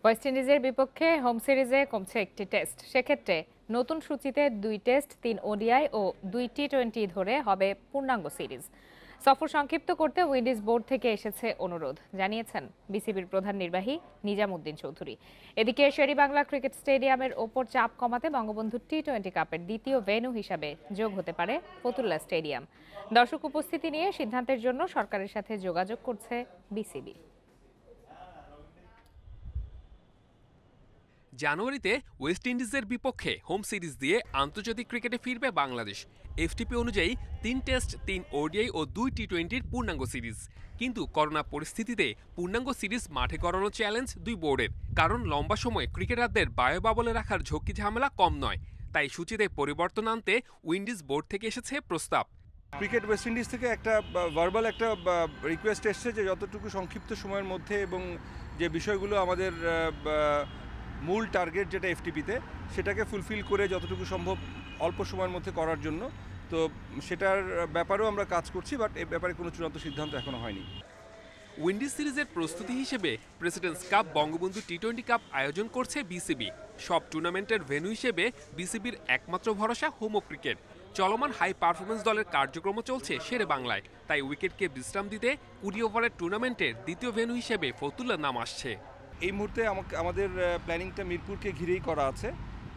West ইন্ডিজের বিপক্ষে হোম সিরিজে কমছে একটি টেস্ট। সেক্ষেত্রে নতুন সূচিতে 2 টেস্ট, 3 ওডিআই ও 2 টি20 ধরে হবে পূর্ণাঙ্গ সিরিজ। সফর সংক্ষিপ্ত করতে উইন্ডিজ বোর্ড থেকে এসেছে অনুরোধ, জানিয়েছেন বিসিবির প্রধান নির্বাহী নিজামুদ্দিন চৌধুরী। এদিকে শেরেবাংলা ক্রিকেট স্টেডিয়ামের ওপর চাপ কমাতে বঙ্গবন্ধু টি20 কাপের দ্বিতীয় ভেন্যু হিসাবে যোগ হতে পারে ফতুল্লা স্টেডিয়াম। দর্শক উপস্থিতি নিয়ে সিদ্ধান্তের জন্য সরকারের সাথে যোগাযোগ করছে বিসিবি। জানুয়ারিতে ওয়েস্ট ইন্ডিজের বিপক্ষে হোম সিরিজ দিয়ে আন্তর্জাতিক ক্রিকেটে ফিরবে বাংলাদেশ। এফটিপি অনুযায়ী 3 টেস্ট, 3 ওডিআই ও 2 টি20 পূর্ণাঙ্গ সিরিজ। কিন্তু করোনা পরিস্থিতিতে পূর্ণাঙ্গ সিরিজ মাঠে করানো চ্যালেঞ্জ 2 বোর্ডের, কারণ লম্বা সময় ক্রিকেটারদের বায়ুবাবলে রাখার ঝক্কি ঝামেলা কম নয়। তাই সূচিতে পরিবর্তন আনতে উইন্ডিজ বোর্ড থেকে এসেছে প্রস্তাব। ক্রিকেট ওয়েস্ট ইন্ডিজ থেকে একটা ভার্বাল একটা রিকোয়েস্ট এসছে যে যতটুকু সংক্ষিপ্ত সময়ের মধ্যে এবং যে বিষয়গুলো আমাদের মূল টার্গেট যেটা এফটিপিতে, সেটাকে ফুলফিল করে যতটুকু সম্ভব অল্প সময়ের মধ্যে করার জন্য। তো সেটার ব্যাপারেও আমরা কাজ করছি, বাট এ ব্যাপারে কোনো চূড়ান্ত সিদ্ধান্ত এখনো হয়নি। উইন্ডিজ সিরিজের প্রস্তুতি হিসেবে presidents cup, Bangabandhu T20 cup আয়োজন করছে বিসিবি। সব টুর্নামেন্টের ভেন্যু হিসেবে বিসিবির একমাত্র ভরসা হোম ক্রিকেট। চলমান হাই পারফরমেন্স দলের কার্যক্রম চলছে শেরে বাংলায়, তাই উইকেটকে বিশ্রাম দিতে 20 ওভারের টুর্নামেন্টের দ্বিতীয় ভেন্যু হিসেবে ফতুল্লার নাম আসছে। এই মুহূর্তে আমাদের প্ল্যানিংটা মিরপুরকে ঘিরেই করা আছে,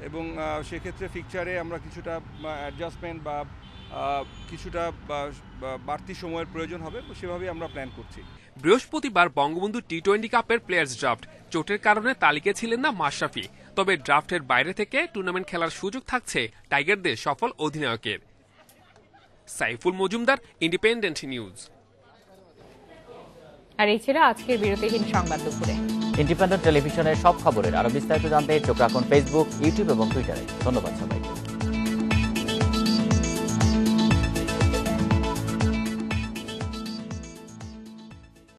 এবং সেক্ষেত্রে ফিকচারে আমরা কিছুটা অ্যাডজাস্টমেন্ট বা কিছুটা বাড়তি সময়ের প্রয়োজন হবে, সেভাবেই আমরা প্ল্যান করছি। বৃহস্পতিবার বঙ্গবন্ধু টি20 কাপের প্লেয়ার্স ড্রাফট। চোটের কারণে তালিকায় ছিলেন না মাশরাফি, তবে ড্রাফটের বাইরে থেকে টুর্নামেন্ট খেলার সুযোগ থাকছে টাইগারদের সফল অধিনায়কের। Saiful Majumder, Independent News. আর এই ছিল আজকের বিরতিহীন সংবাদ দুপুরে। ইন্ডিপেন্ডেন্ট টেলিভিশনের সব খবরের আরো বিস্তারিত জানতে চোখ রাখুন ফেসবুক, ইউটিউব এবং টুইটারে। ধন্যবাদ সবাইকে।